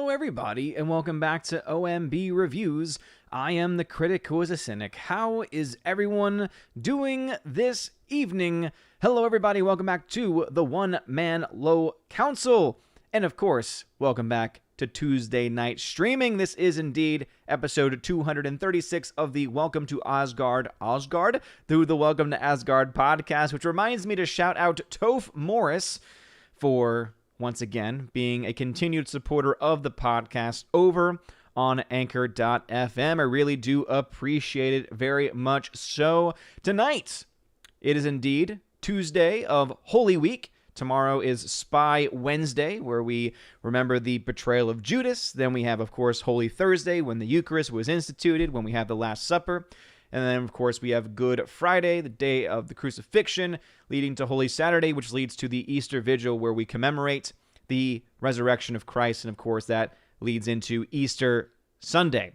Hello, everybody, and welcome back to OMB Reviews. I am the critic who is a cynic. How is everyone doing this evening? Hello, everybody. Welcome back to the One Man Low Council. And of course, welcome back to Tuesday night streaming. This is indeed episode 236 of the Welcome to Asgard through the Welcome to Asgard podcast, which reminds me to shout out Toph Morris for, once again, being a continued supporter of the podcast over on Anchor.fm. I really do appreciate it very much so. Tonight, it is indeed Tuesday of Holy Week. Tomorrow is Spy Wednesday, where we remember the betrayal of Judas. Then we have, of course, Holy Thursday, when the Eucharist was instituted, when we have the Last Supper. And then, of course, we have Good Friday, the day of the crucifixion, leading to Holy Saturday, which leads to the Easter Vigil, where we commemorate the resurrection of Christ. And, of course, that leads into Easter Sunday.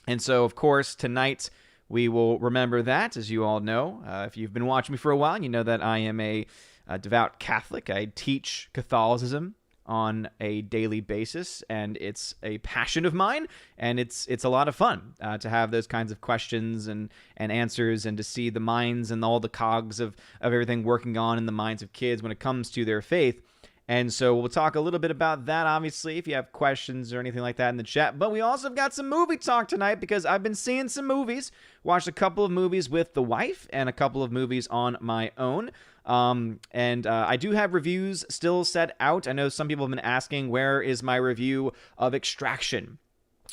And so, of course, tonight we will remember that, as you all know. If you've been watching me for a while, you know that I am a devout Catholic. I teach Catholicism on a daily basis, and it's a passion of mine, and it's a lot of fun to have those kinds of questions and answers, and to see the minds and all the cogs of everything working on in the minds of kids when it comes to their faith. And so we'll talk a little bit about that, obviously, if you have questions or anything like that in the chat. But we also have got some movie talk tonight, because I've been seeing some movies, watched a couple of movies with the wife and a couple of movies on my own. I do have reviews still set out. I know some people have been asking, where is my review of Extraction?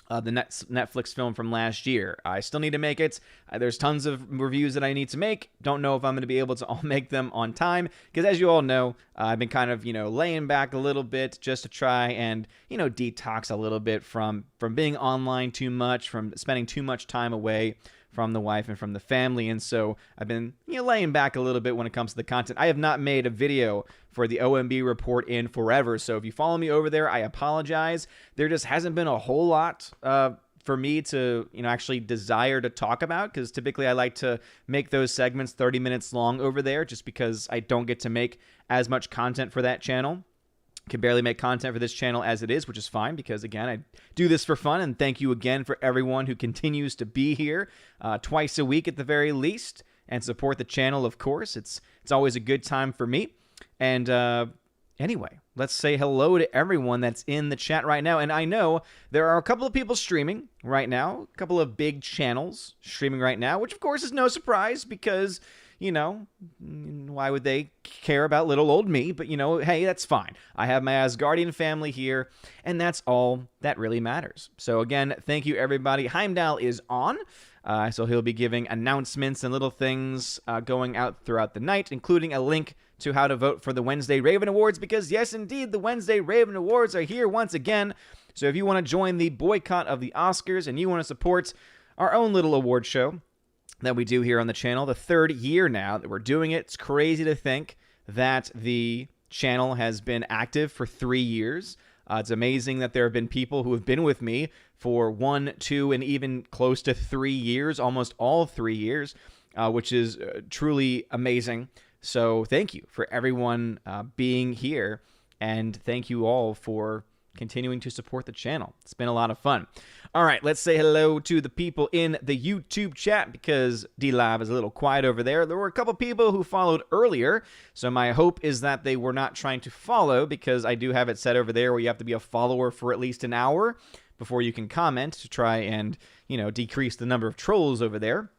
The Netflix film from last year. I still need to make it. There's tons of reviews that I need to make. Don't know if I'm going to be able to all make them on time, because as you all know, I've been kind of, laying back a little bit just to try and, detox a little bit from being online too much, from spending too much time away from the wife and from the family. And so I've been laying back a little bit when it comes to the content. I have not made a video for the OMB report in forever, so if you follow me over there, I apologize. There just hasn't been a whole lot for me to actually desire to talk about, because typically I like to make those segments 30 minutes long over there, just because I don't get to make as much content for that channel. Can barely make content for this channel as it is, which is fine, because again, I do this for fun. And thank you again for everyone who continues to be here twice a week at the very least and support the channel. Of course, it's always a good time for me. And anyway, let's say hello to everyone that's in the chat right now. And I know there are a couple of people streaming right now, a couple of big channels streaming right now, which of course is no surprise, because why would they care about little old me? But, hey, that's fine. I have my Asgardian family here, and that's all that really matters. So, again, thank you, everybody. Heimdall is on, so he'll be giving announcements and little things going out throughout the night, including a link to how to vote for the Wednesday Raven Awards, because, yes, indeed, the Wednesday Raven Awards are here once again. So if you want to join the boycott of the Oscars and you want to support our own little award show that we do here on the channel, the third year now that we're doing it. It's crazy to think that the channel has been active for 3 years. It's amazing that there have been people who have been with me for 1, 2, and even close to 3 years, almost all 3 years, which is truly amazing. So thank you for everyone being here, and thank you all for continuing to support the channel. It's been a lot of fun. All right, let's say hello to the people in the YouTube chat, because D-Live is a little quiet over there. There were a couple people who followed earlier, so my hope is that they were not trying to follow, because I do have it set over there where you have to be a follower for at least an hour before you can comment, to try and, decrease the number of trolls over there.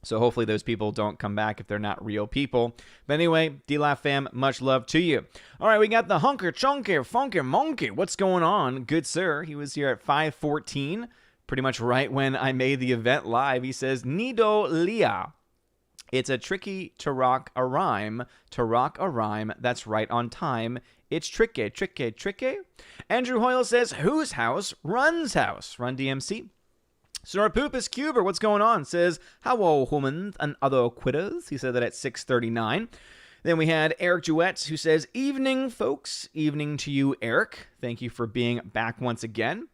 So hopefully those people don't come back if they're not real people. But anyway, D-Live fam, much love to you. All right, we got the Hunker Chunker Funker Monkey. What's going on? Good sir. He was here at 5:14, pretty much right when I made the event live. He says, Nido Lia. It's a tricky to rock a rhyme. To rock a rhyme, that's right on time. It's tricky, tricky, tricky. Andrew Hoyle says, whose house? Run's house. Run DMC. Snorpoopus Cuber, what's going on? Says, hello, humans and other quitters. He said that at 6:39. Then we had Eric Jewett, who says, evening, folks. Evening to you, Eric. Thank you for being back once again.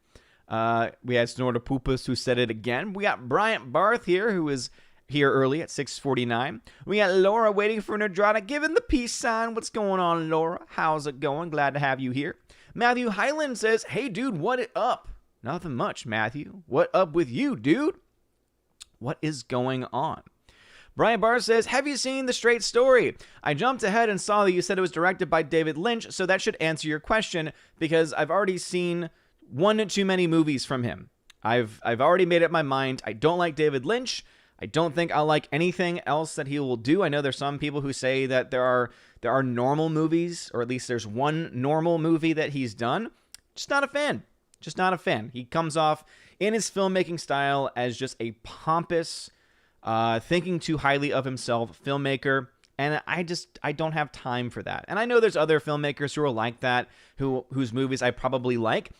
We had Snorpoopus, who said it again. We got Bryant Barth here, who was here early at 6:49. We got Laura waiting for Nerdrata, giving the peace sign. What's going on, Laura? How's it going? Glad to have you here. Matthew Highland says, hey, dude, what up? Nothing much, Matthew. What up with you, dude? What is going on? Brian Barr says, have you seen The Straight Story? I jumped ahead and saw that you said it was directed by David Lynch, so that should answer your question, because I've already seen one too many movies from him. I've already made up my mind. I don't like David Lynch. I don't think I'll like anything else that he will do. I know there's some people who say that there are normal movies, or at least there's one normal movie that he's done. Just not a fan. Just not a fan. He comes off in his filmmaking style as just a pompous, thinking too highly of himself filmmaker, and I don't have time for that. And I know there's other filmmakers who are like that, whose movies I probably like,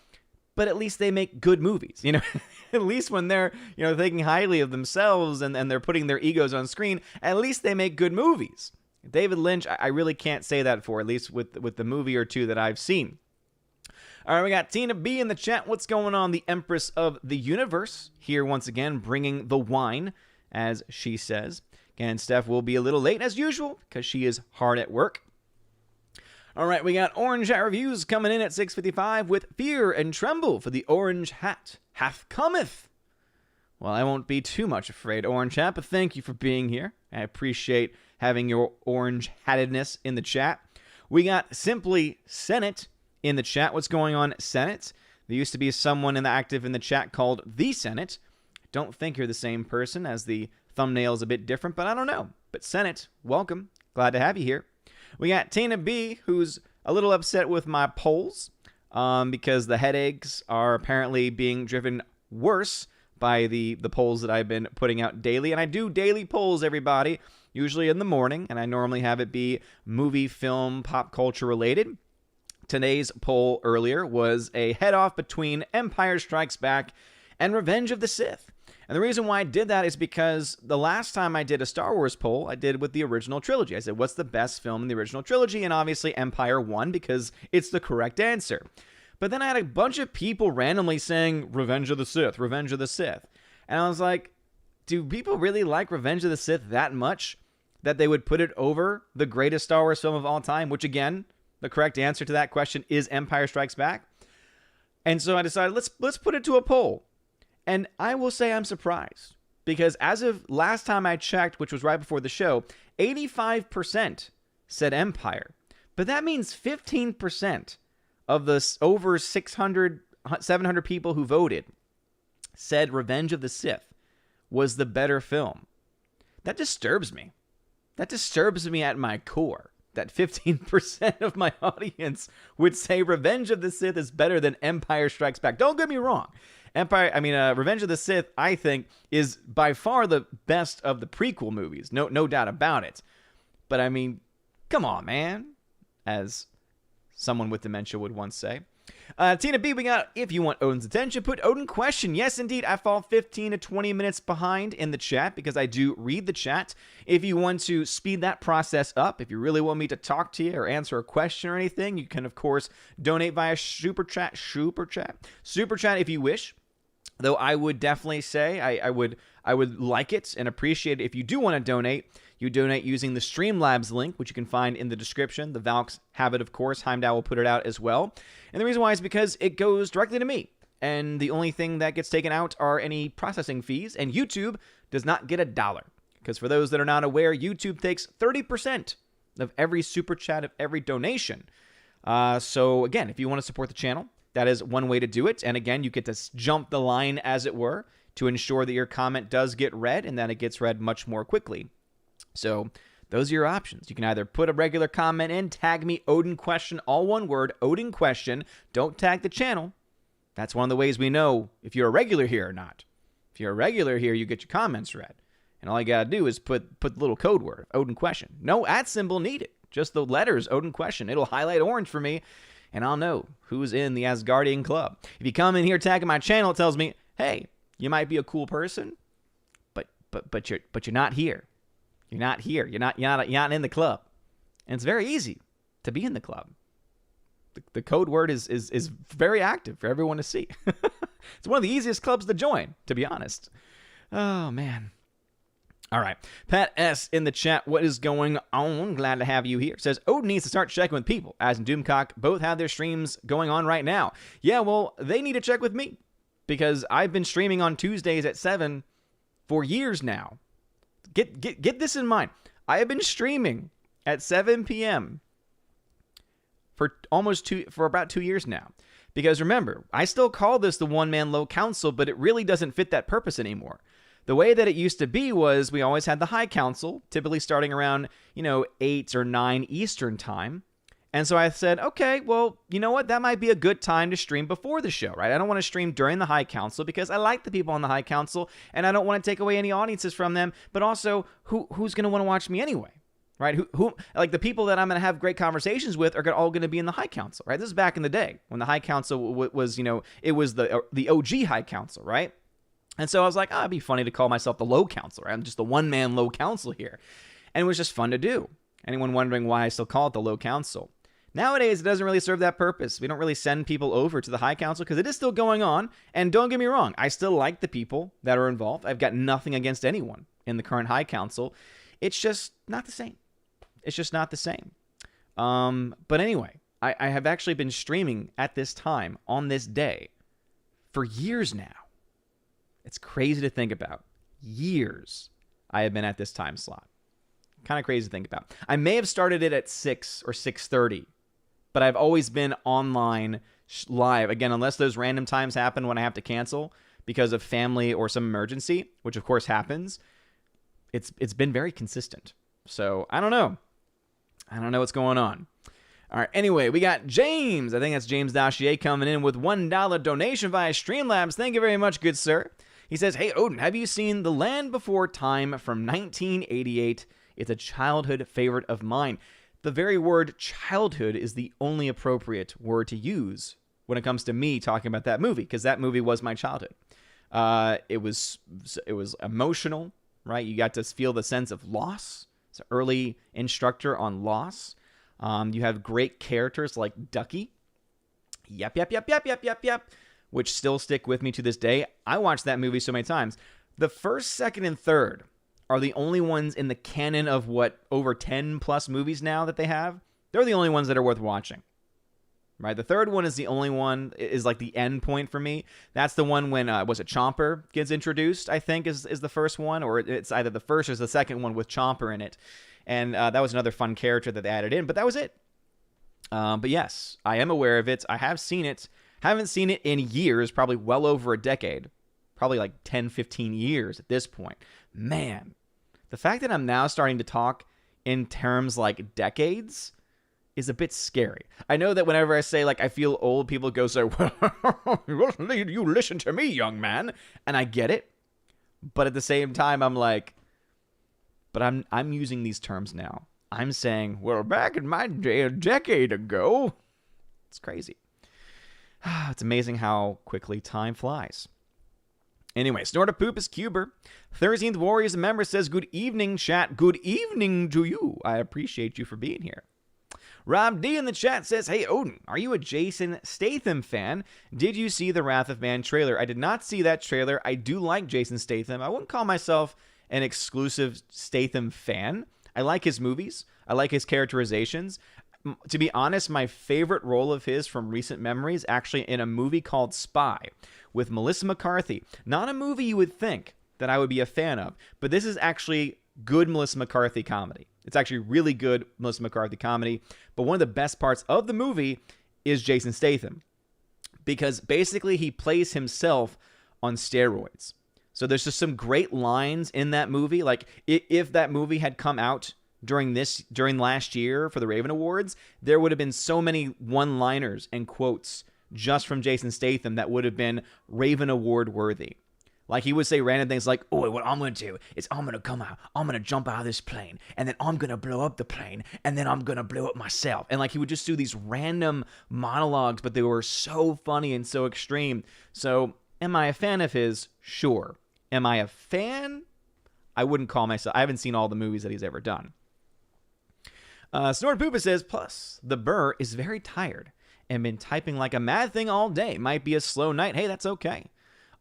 but at least they make good movies, you know. At least when they're, you know, thinking highly of themselves and they're putting their egos on screen, at least they make good movies. David Lynch, I really can't say that for, at least with the movie or two that I've seen. All right, we got Tina B in the chat. What's going on? The Empress of the Universe here once again, bringing the wine, as she says. Again, Steph will be a little late as usual because she is hard at work. All right, we got Orange Hat Reviews coming in at 6:55 with Fear and Tremble for the Orange Hat hath cometh. Well, I won't be too much afraid, Orange Hat, but thank you for being here. I appreciate having your orange-hattedness in the chat. We got Simply Senate in the chat. What's going on, Senate? There used to be someone active in the chat called The Senate. I don't think you're the same person, as the thumbnail is a bit different, but I don't know. But Senate, welcome. Glad to have you here. We got Tina B, who's a little upset with my polls because the headaches are apparently being driven worse by the polls that I've been putting out daily. And I do daily polls, everybody, usually in the morning, and I normally have it be movie, film, pop culture related. Today's poll earlier was a head-off between Empire Strikes Back and Revenge of the Sith. And the reason why I did that is because the last time I did a Star Wars poll, I did with the original trilogy. I said, what's the best film in the original trilogy? And obviously Empire won because it's the correct answer. But then I had a bunch of people randomly saying, Revenge of the Sith, Revenge of the Sith. And I was like, do people really like Revenge of the Sith that much that they would put it over the greatest Star Wars film of all time? Which again, the correct answer to that question is Empire Strikes Back. And so I decided, let's put it to a poll. And I will say I'm surprised, because as of last time I checked, which was right before the show, 85% said Empire. But that means 15% of the over 600, 700 people who voted said Revenge of the Sith was the better film. That disturbs me. That disturbs me at my core, that 15% of my audience would say Revenge of the Sith is better than Empire Strikes Back. Don't get me wrong. Revenge of the Sith, I think, is by far the best of the prequel movies. No doubt about it. But I mean, come on, man. As someone with dementia would once say. Tina B, we got, if you want Odin's attention, put Odin question. Yes, indeed, I fall 15 to 20 minutes behind in the chat because I do read the chat. If you want to speed that process up, if you really want me to talk to you or answer a question or anything, you can, of course, donate via super chat if you wish. Though I would definitely say I would like it and appreciate it if you do want to donate. You donate using the Streamlabs link, which you can find in the description. The Valks have it, of course. Heimdall will put it out as well. And the reason why is because it goes directly to me. And the only thing that gets taken out are any processing fees. And YouTube does not get $1. Because for those that are not aware, YouTube takes 30% of every super chat, of every donation. So again, if you want to support the channel, that is one way to do it. And again, you get to jump the line, as it were, to ensure that your comment does get read and that it gets read much more quickly. So those are your options. You can either put a regular comment in, tag me Odin question, all one word, Odin question. Don't tag the channel. That's one of the ways we know if you're a regular here or not. If you're a regular here, you get your comments read. And all you got to do is put the little code word, Odin question. No @ symbol needed. Just the letters, Odin question. It'll highlight orange for me, and I'll know who's in the Asgardian club. If you come in here tagging my channel, it tells me, hey, you might be a cool person, but you're not here. You're not here. You're not in the club. And it's very easy to be in the club. The code word is very active for everyone to see. It's one of the easiest clubs to join, to be honest. Oh, man. All right. Pat S. in the chat, what is going on? Glad to have you here. Says, Odin needs to start checking with people, as and Doomcock both have their streams going on right now. Yeah, well, they need to check with me, because I've been streaming on Tuesdays at 7 for years now. Get this in mind. I have been streaming at 7 p.m. for about 2 years now. Because remember, I still call this the one-man low council, but it really doesn't fit that purpose anymore. The way that it used to be was we always had the high council, typically starting around, 8 or 9 Eastern time. And so I said, okay, well, you know what? That might be a good time to stream before the show, right? I don't want to stream during the high council because I like the people on the high council and I don't want to take away any audiences from them. But also, who's going to want to watch me anyway, right? Who like the people that I'm going to have great conversations with are all going to be in the high council, right? This is back in the day when the high council was, it was the OG high council, right? And so I was like, it'd be funny to call myself the low council, right? I'm just the one-man low council here. And it was just fun to do. Anyone wondering why I still call it the low council? Nowadays, it doesn't really serve that purpose. We don't really send people over to the high council because it is still going on. And don't get me wrong, I still like the people that are involved. I've got nothing against anyone in the current high council. It's just not the same. It's just not the same. But anyway, I have actually been streaming at this time on this day for years now. It's crazy to think about. Years I have been at this time slot. Kind of crazy to think about. I may have started it at 6 or 6:30, but I've always been online live. Again, unless those random times happen when I have to cancel because of family or some emergency, which of course happens, it's been very consistent. So I don't know. I don't know what's going on. All right, anyway, we got James. I think that's James Dachier coming in with $1 donation via Streamlabs. Thank you very much, good sir. He says, hey, Odin, have you seen The Land Before Time from 1988? It's a childhood favorite of mine. The very word childhood is the only appropriate word to use when it comes to me talking about that movie, because that movie was my childhood. It was emotional, right? You got to feel the sense of loss. It's an early instructor on loss. You have great characters like Ducky. Yep, which still stick with me to this day. I watched that movie so many times. The first, second, and third are the only ones in the canon of over 10 plus movies now that they have. They're the only ones that are worth watching, right? The third one is the only one, is like the end point for me. That's the one when, was it Chomper gets introduced, I think is the first one, or it's either the first or the second one with Chomper in it. And that was another fun character that they added in, but that was it. But yes, I am aware of it. I have seen it. Haven't seen it in years, probably well over a decade. Probably like 10, 15 years at this point. Man, the fact that I'm now starting to talk in terms like decades is a bit scary. I know that whenever I say like I feel old, people go say, well, you listen to me, young man. And I get it. But at the same time, I'm like, but I'm using these terms now. I'm saying, well, back in my day, a decade ago. It's crazy. It's amazing how quickly time flies. Anyway, Snortapoopus Cuber, 13th Warriors member, says, good evening, chat. Good evening to you. I appreciate you for being here. Rob D in the chat says, hey, Odin, are you a Jason Statham fan? Did you see the Wrath of Man trailer? I did not see that trailer. I do like Jason Statham. I wouldn't call myself an exclusive Statham fan. I like his movies. I like his characterizations. To be honest, my favorite role of his from recent memories actually in a movie called Spy with Melissa McCarthy. Not a movie you would think that I would be a fan of, but this is actually good Melissa McCarthy comedy. It's actually really good Melissa McCarthy comedy, but one of the best parts of the movie is Jason Statham, because basically he plays himself on steroids. So there's just some great lines in that movie. Like if that movie had come out during last year for the Raven Awards, there would have been so many one-liners and quotes just from Jason Statham that would have been Raven Award worthy. Like he would say random things like, oh, what I'm going to do is I'm going to come out, I'm going to jump out of this plane, and then I'm going to blow up the plane, and then I'm going to blow up myself. And like he would just do these random monologues, but they were so funny and so extreme. So am I a fan of his? Sure. Am I a fan? I wouldn't call myself. I haven't seen all the movies that he's ever done. Snortpoopa says, plus, the Burr is very tired and been typing like a mad thing all day. Might be a slow night. Hey, that's okay.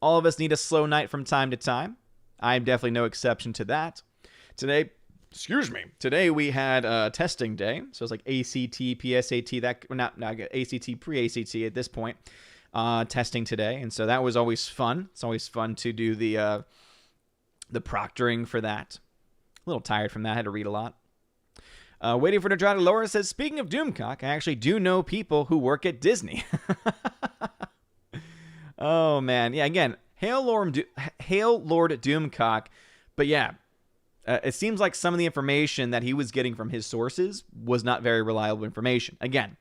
All of us need a slow night from time to time. I'm definitely no exception to that. Today, excuse me, today we had testing day. So it's like ACT, PSAT, not ACT, pre-ACT at this point, testing today. And so that was always fun. It's always fun to do the proctoring for that. A little tired from that. I had to read a lot. Waiting for Nadrada Laura says, speaking of Doomcock, I actually do know people who work at Disney. Oh, man. Yeah, again, hail Lord Doomcock. But yeah, it seems like some of the information that he was getting from his sources was not very reliable information. Again,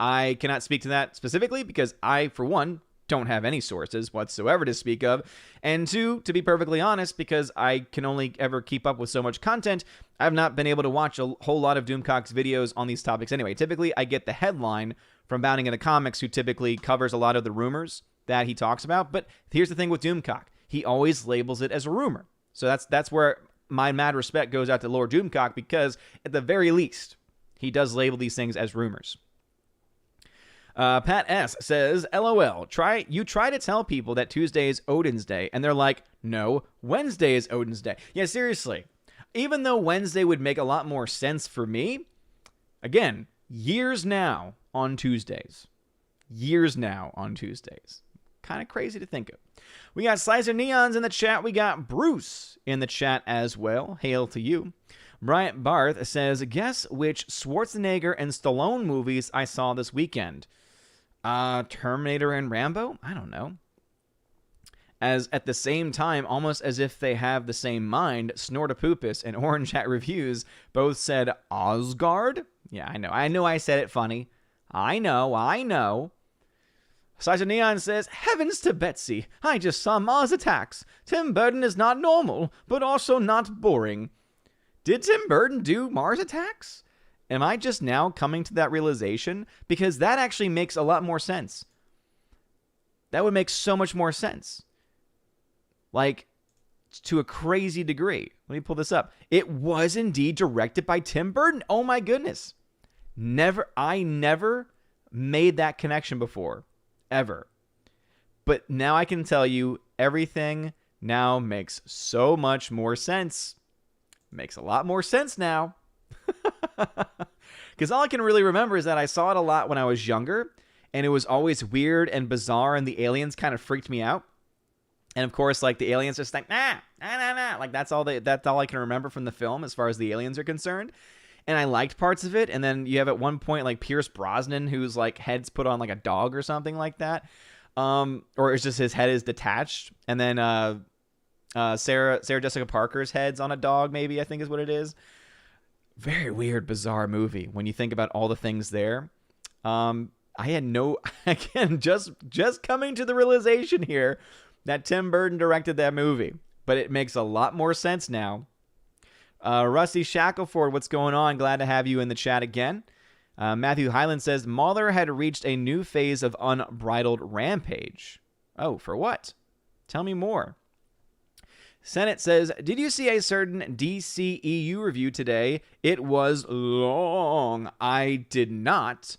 I cannot speak to that specifically because I, for one, don't have any sources whatsoever to speak of. And two, to be perfectly honest, because I can only ever keep up with so much content, I've not been able to watch a whole lot of Doomcock's videos on these topics anyway. Typically, I get the headline from Bounding Into Comics, who typically covers a lot of the rumors that he talks about. But here's the thing with Doomcock. He always labels it as a rumor. So that's where my mad respect goes out to Lord Doomcock, because at the very least, he does label these things as rumors. Pat S. says, LOL, you try to tell people that Tuesday is Odin's Day, and they're like, no, Wednesday is Odin's Day. Yeah, seriously. Even though Wednesday would make a lot more sense for me, again, years now on Tuesdays. Years now on Tuesdays. Kind of crazy to think of. We got Slicer Neons in the chat. We got Bruce in the chat as well. Hail to you. Bryant Barth says, guess which Schwarzenegger and Stallone movies I saw this weekend? Terminator and Rambo? I don't know. As at the same time, almost as if they have the same mind, Snortapoopus and Orange Hat Reviews both said Osgard? Yeah, I know I said it funny. I know. Slicer Neon says, heavens to Betsy, I just saw Mars Attacks. Tim Burton is not normal, but also not boring. Did Tim Burton do Mars Attacks? Am I just now coming to that realization? Because that actually makes a lot more sense. That would make so much more sense. Like, to a crazy degree. Let me pull this up. It was indeed directed by Tim Burton. Oh my goodness. I never made that connection before. Ever. But now I can tell you everything now makes so much more sense. Makes a lot more sense now. Because all I can really remember is that I saw it a lot when I was younger, and it was always weird and bizarre, and the aliens kind of freaked me out. And of course, like, the aliens just like, nah. Like, that's all I can remember from the film as far as the aliens are concerned. And I liked parts of it. And then you have at one point like Pierce Brosnan, whose like head's put on like a dog or something like that. Or it's just his head is detached. And then Sarah Jessica Parker's head's on a dog, maybe, I think is what it is. Very weird, bizarre movie when you think about all the things there. I had no, again, just coming to the realization here that Tim Burton directed that movie. But it makes a lot more sense now. Rusty Shackleford, what's going on? Glad to have you in the chat again. Matthew Highland says, Mauler had reached a new phase of unbridled rampage. Oh, for what? Tell me more. Senate says, did you see a certain DCEU review today? It was long. I did not,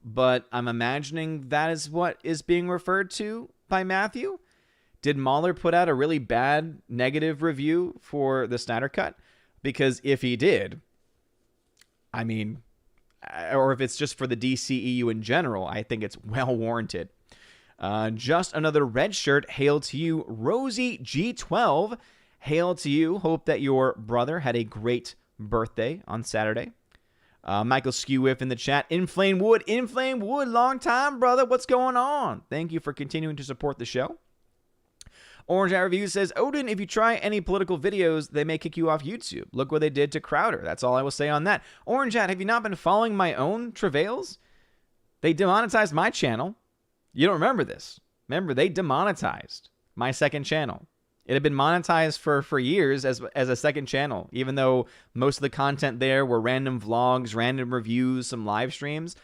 but I'm imagining that is what is being referred to by Matthew. Did Mauler put out a really bad negative review for the Snyder Cut? Because if he did, I mean, or if it's just for the DCEU in general, I think it's well warranted. Just another red shirt. Hail to you, Rosie G12. Hail to you. Hope that your brother had a great birthday on Saturday. Michael Skewiff in the chat. Inflame Wood, long time, brother. What's going on? Thank you for continuing to support the show. Orange Eye Reviews says, Odin, if you try any political videos, they may kick you off YouTube. Look what they did to Crowder. That's all I will say on that. Orange Hat, have you not been following my own travails? They demonetized my channel. You don't remember this. Remember, they demonetized my second channel. It had been monetized for years as a second channel, even though most of the content there were random vlogs, random reviews, some live streams.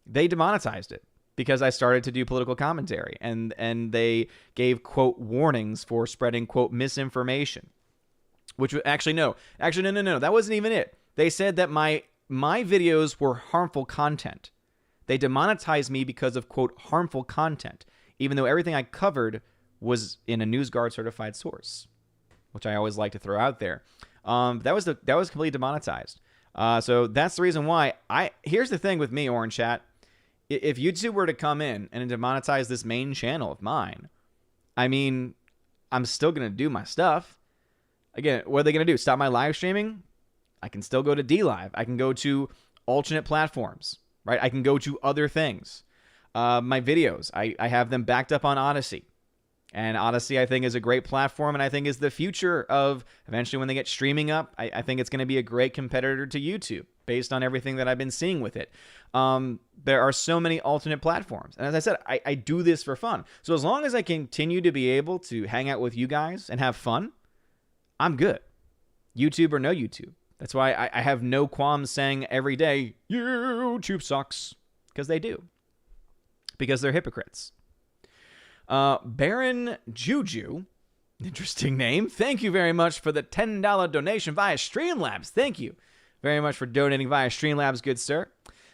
They demonetized it because I started to do political commentary, and they gave, quote, warnings for spreading, quote, misinformation. Which actually, no. That wasn't even it. They said that my videos were harmful content. They demonetized me because of, quote, harmful content, even though everything I covered was in a NewsGuard certified source. which I always like to throw out there. That was completely demonetized. So that's the reason why here's the thing with me, Orange Chat. If YouTube were to come in and demonetize this main channel of mine, I mean, I'm still going to do my stuff. Again, what are they going to do? Stop my live streaming? I can still go to DLive. I can go to alternate platforms, right? I can go to other things. My videos, I have them backed up on Odyssey. And Odyssey, I think, is a great platform, and I think is the future of eventually when they get streaming up. I think it's going to be a great competitor to YouTube based on everything that I've been seeing with it. There are so many alternate platforms. And as I said, I do this for fun. So as long as I continue to be able to hang out with you guys and have fun, I'm good. YouTube or no YouTube. That's why I have no qualms saying every day, YouTube sucks. Because they do. Because they're hypocrites. Baron Juju, interesting name. Thank you very much for the $10 donation via Streamlabs. Thank you very much for donating via Streamlabs, good sir.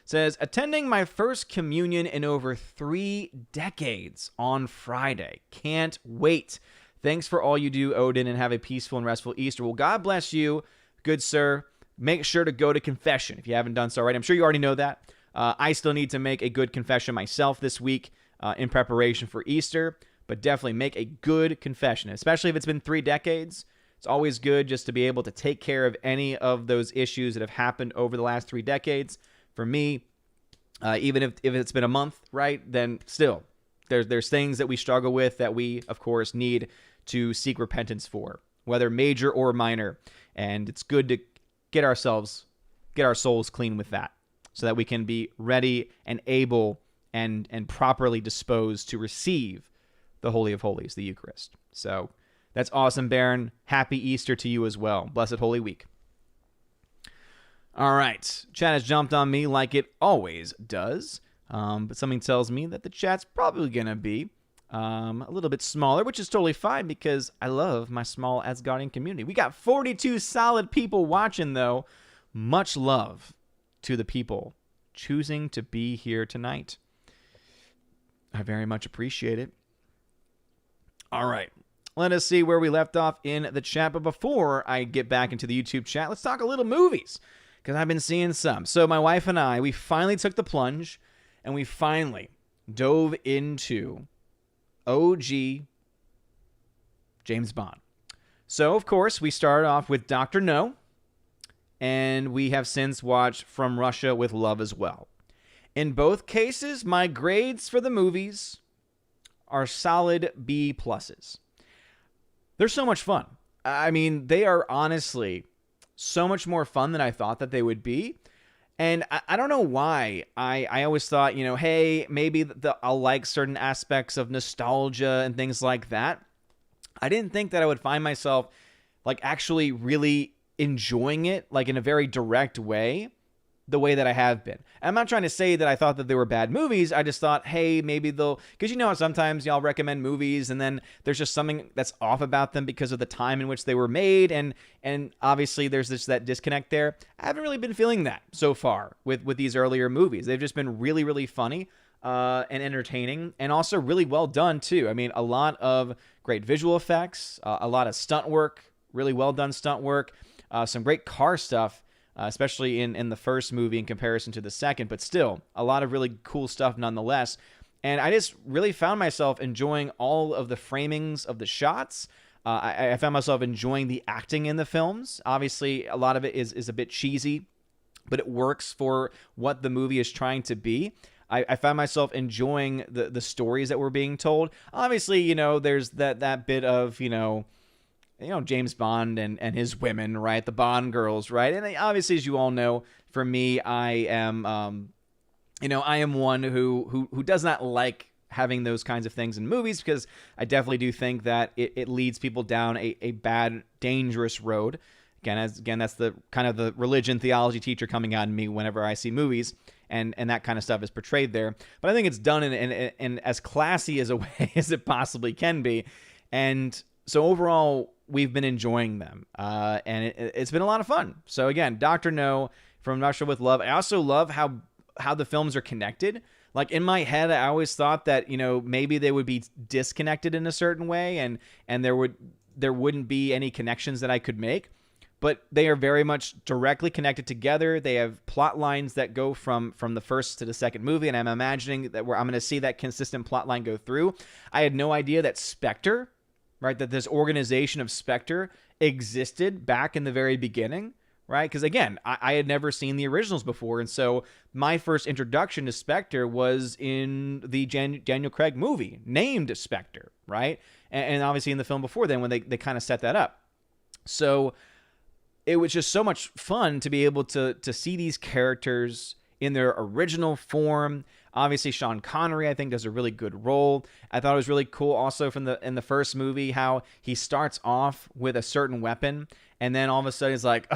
Says, attending my first communion in over 3 decades on Friday. Can't wait. Thanks for all you do, Odin, and have a peaceful and restful Easter. Well, God bless you, good sir. Make sure to go to confession if you haven't done so already. I'm sure you already know that. I still need to make a good confession myself this week. In preparation for Easter, but definitely make a good confession, especially if it's been 3 decades. It's always good just to be able to take care of any of those issues that have happened over the last 3 decades. For me, even if it's been a month, right, then still, there's things that we struggle with that we, of course, need to seek repentance for, whether major or minor. And it's good to get our souls clean with that so that we can be ready and able and properly disposed to receive the Holy of Holies, the Eucharist. So that's awesome, Baron. Happy Easter to you as well. Blessed Holy Week. All right. Chat has jumped on me like it always does. But something tells me that the chat's probably going to be a little bit smaller, which is totally fine because I love my small Asgardian community. We got 42 solid people watching, though. Much love to the people choosing to be here tonight. I very much appreciate it. All right. Let us see where we left off in the chat. But before I get back into the YouTube chat, let's talk a little movies because I've been seeing some. So my wife and I, we finally took the plunge and we finally dove into OG James Bond. So, of course, we started off with Dr. No, and we have since watched From Russia with Love as well. In both cases, my grades for the movies are solid B pluses. They're so much fun. I mean, they are honestly so much more fun than I thought that they would be. And I don't know why. I always thought, hey, maybe I'll like certain aspects of nostalgia and things like that. I didn't think that I would find myself like actually really enjoying it like in a very direct way. The way that I have been. I'm not trying to say that I thought that they were bad movies. I just thought, hey, maybe they'll... Because how sometimes y'all recommend movies and then there's just something that's off about them because of the time in which they were made. And obviously there's that disconnect there. I haven't really been feeling that so far with these earlier movies. They've just been really, really funny and entertaining and also really well done too. I mean, a lot of great visual effects, a lot of stunt work, really well done stunt work, some great car stuff. Especially in the first movie in comparison to the second, but still a lot of really cool stuff nonetheless. And I just really found myself enjoying all of the framings of the shots. I found myself enjoying the acting in the films. Obviously, a lot of it is a bit cheesy, but it works for what the movie is trying to be. I found myself enjoying the stories that were being told. Obviously, there's that bit of, James Bond and his women, right? The Bond girls, right? And obviously, as you all know, for me, I am, I am one who does not like having those kinds of things in movies because I definitely do think that it leads people down a bad, dangerous road. Again, that's the kind of the religion theology teacher coming out in me whenever I see movies and that kind of stuff is portrayed there. But I think it's done in as classy as a way as it possibly can be. And so overall, we've been enjoying them, and it's been a lot of fun. So again, Dr. No, From Russia with Love. I also love how the films are connected. Like in my head, I always thought that maybe they would be disconnected in a certain way, and there would there wouldn't be any connections that I could make. But they are very much directly connected together. They have plot lines that go from the first to the second movie, and I'm imagining that I'm going to see that consistent plot line go through. I had no idea that Spectre, right, that this organization of Spectre existed back in the very beginning, right? Because, again, I had never seen the originals before, and so my first introduction to Spectre was in the Daniel Craig movie, named Spectre, right? And obviously in the film before then when they kind of set that up. So it was just so much fun to be able to see these characters in their original form. Obviously, Sean Connery, I think, does a really good role. I thought it was really cool also in the first movie how he starts off with a certain weapon, and then all of a sudden he's like,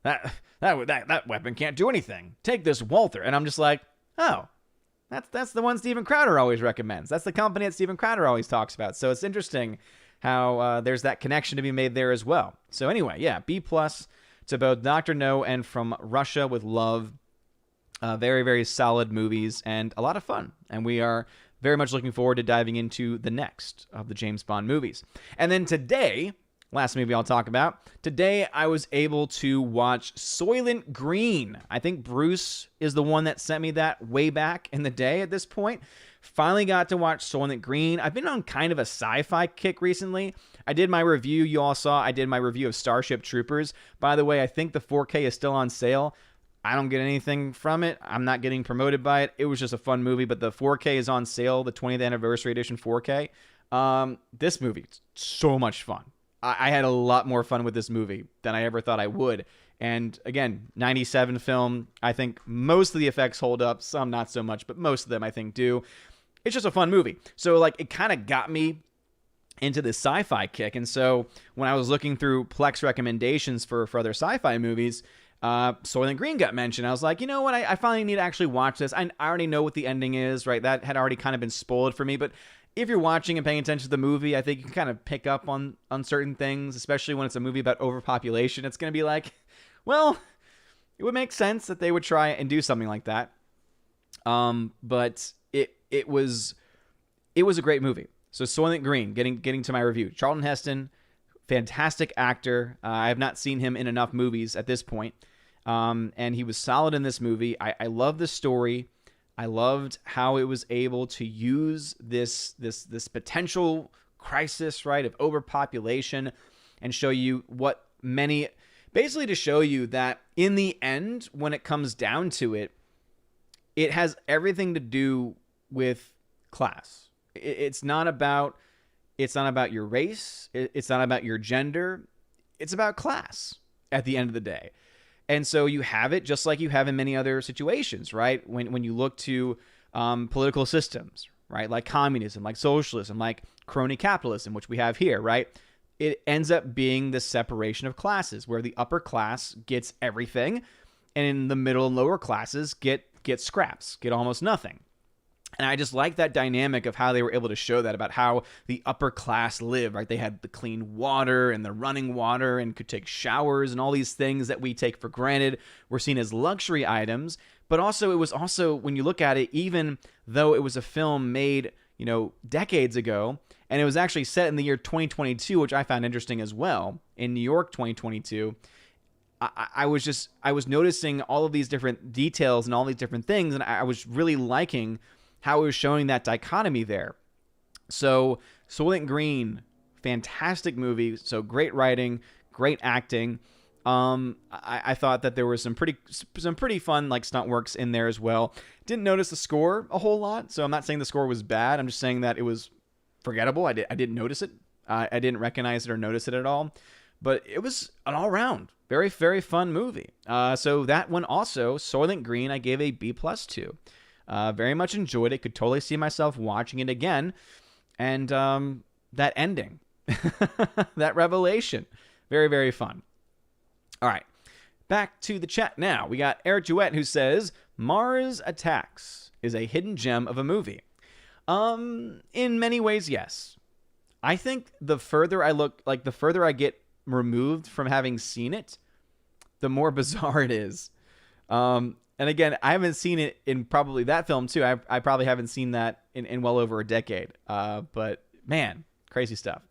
that weapon can't do anything. Take this Walther. And I'm just like, oh, that's the one Steven Crowder always recommends. That's the company that Steven Crowder always talks about. So it's interesting how there's that connection to be made there as well. So anyway, yeah, B+ to both Dr. No and From Russia with Love. Very, very solid movies and a lot of fun. And we are very much looking forward to diving into the next of the James Bond movies. And then today, last movie I'll talk about, today I was able to watch Soylent Green. I think Bruce is the one that sent me that way back in the day at this point. Finally got to watch Soylent Green. I've been on kind of a sci-fi kick recently. I did my review. You all saw I did my review of Starship Troopers. By the way, I think the 4K is still on sale. I don't get anything from it. I'm not getting promoted by it. It was just a fun movie, but the 4K is on sale, the 20th anniversary edition 4K. This movie, so much fun. I had a lot more fun with this movie than I ever thought I would. And again, 97 film. I think most of the effects hold up. Some not so much, but most of them I think do. It's just a fun movie. So like it kind of got me into this sci-fi kick. And so when I was looking through Plex recommendations for other sci-fi movies, Soylent Green got mentioned. I was like, you know what? I finally need to actually watch this. I already know what the ending is, right? That had already kind of been spoiled for me. But if you're watching and paying attention to the movie, I think you can kind of pick up on certain things, especially when it's a movie about overpopulation. It's going to be like, well, it would make sense that they would try and do something like that. But it was a great movie. So Soylent Green, getting to my review. Charlton Heston, fantastic actor. I have not seen him in enough movies at this point. And he was solid in this movie. I love the story. I loved how it was able to use this potential crisis, right, of overpopulation and show you basically to show you that in the end, when it comes down to it, it has everything to do with class. It's not about your race. It's not about your gender. It's about class at the end of the day. And so you have it just like you have in many other situations, right? When you look to political systems, right? Like communism, like socialism, like crony capitalism, which we have here, right? It ends up being this separation of classes where the upper class gets everything and the middle and lower classes get scraps, get almost nothing. And I just like that dynamic of how they were able to show that about how the upper class live, right? They had the clean water and the running water and could take showers and all these things that we take for granted were seen as luxury items. But also, it was also, when you look at it, even though it was a film made, decades ago, and it was actually set in the year 2022, which I found interesting as well, in New York 2022, I was noticing all of these different details and all these different things, and I was really liking how it was showing that dichotomy there. So Soylent Green, fantastic movie. So great writing, great acting. I thought that there was some pretty fun like stunt works in there as well. Didn't notice the score a whole lot, so I'm not saying the score was bad. I'm just saying that it was forgettable. I didn't notice it. I didn't recognize it or notice it at all. But it was an all-around very, very fun movie. So that one also, Soylent Green, I gave a B+ to. Very much enjoyed it. Could totally see myself watching it again. And that ending, that revelation, very, very fun. All right, back to the chat now. We got Eric Jouet who says, Mars Attacks is a hidden gem of a movie. In many ways, yes. I think the further I look, like the further I get removed from having seen it, the more bizarre it is. And again, I haven't seen it in probably that film too. I probably haven't seen that in well over a decade. But man, crazy stuff.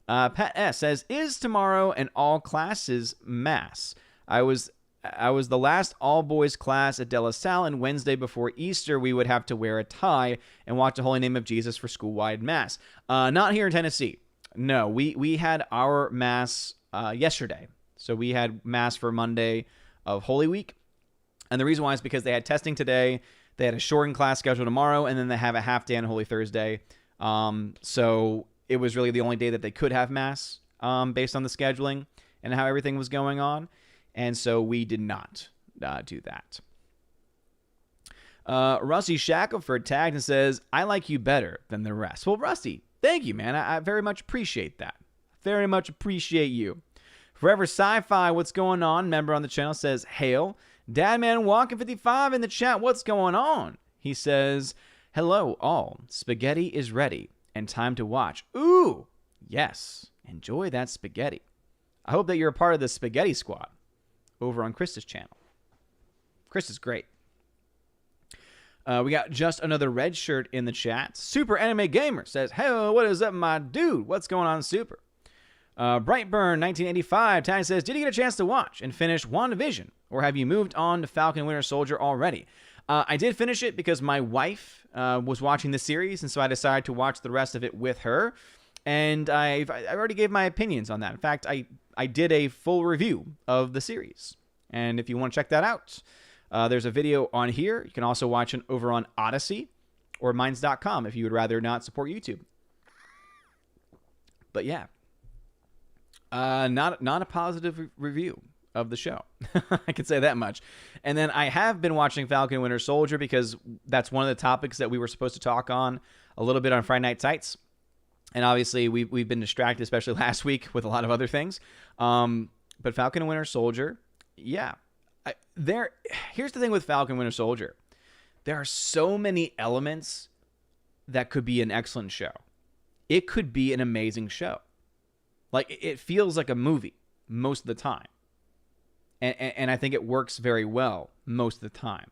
Pat S says, is tomorrow an all classes mass? I was the last all boys class at De La Salle, and Wednesday before Easter we would have to wear a tie and watch the Holy Name of Jesus for school-wide mass. Not here in Tennessee. No, we had our mass yesterday. So we had mass for Monday of Holy Week. And the reason why is because they had testing today. They had a shortened class schedule tomorrow, and then they have a half day on Holy Thursday. So it was really the only day that they could have mass based on the scheduling and how everything was going on. And so we did not do that. Rusty Shackelford tagged and says, I like you better than the rest. Well, Rusty, thank you, man. I very much appreciate that. Very much appreciate you. Forever Sci-Fi, what's going on? Member on the channel says, hail. Dadman Walking 55 in the chat, what's going on? He says, hello all. Spaghetti is ready and time to watch. Ooh, yes. Enjoy that spaghetti. I hope that you're a part of the spaghetti squad over on Krista's channel. Chris is great. We got just another red shirt in the chat. Super Anime Gamer says, hey, what is up, my dude? What's going on, Super? Brightburn 1985 tag says, did you get a chance to watch and finish WandaVision, or have you moved on to Falcon Winter Soldier already? I did finish it because my wife was watching the series, and so I decided to watch the rest of it with her. And I already gave my opinions on that. In fact, I did a full review of the series. And if you want to check that out, there's a video on here. You can also watch it over on Odyssey or Minds.com if you would rather not support YouTube. But yeah, not a positive review of the show. I can say that much. And then I have been watching Falcon Winter Soldier because that's one of the topics that we were supposed to talk on a little bit on Friday Night Tights. And obviously we've been distracted, especially last week, with a lot of other things. But Falcon and Winter Soldier, yeah. Here's the thing with Falcon Winter Soldier. There are so many elements that could be an excellent show. It could be an amazing show. Like, it feels like a movie most of the time. And I think it works very well most of the time.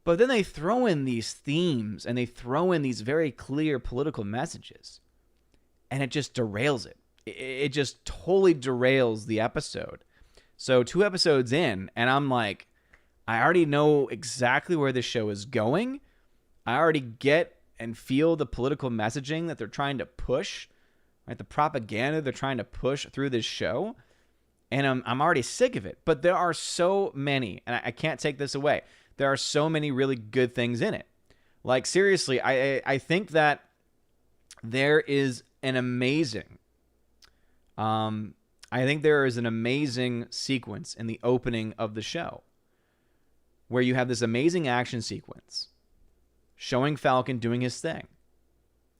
But then they throw in these themes and they throw in these very clear political messages. And it just derails it. It just totally derails the episode. So 2 episodes in, and I'm like, I already know exactly where this show is going. I already get and feel the political messaging that they're trying to push. Right? The propaganda they're trying to push through this show. And I'm already sick of it. But there are so many, and I can't take this away. There are so many really good things in it. Like, seriously, I think that there is an amazing... I think there is an amazing sequence in the opening of the show where you have this amazing action sequence showing Falcon doing his thing.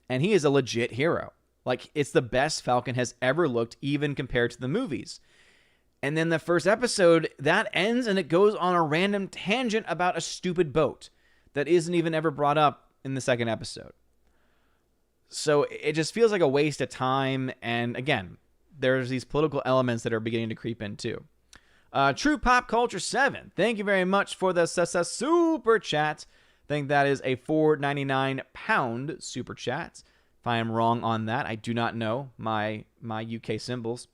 And he is a legit hero. Like, it's the best Falcon has ever looked, even compared to the movies. And then the first episode, that ends and it goes on a random tangent about a stupid boat that isn't even ever brought up in the second episode. So it just feels like a waste of time. And again, there's these political elements that are beginning to creep in too. True Pop Culture 7, thank you very much for the super chat. I think that is a £4.99 super chat. If I am wrong on that, I do not know my UK symbols.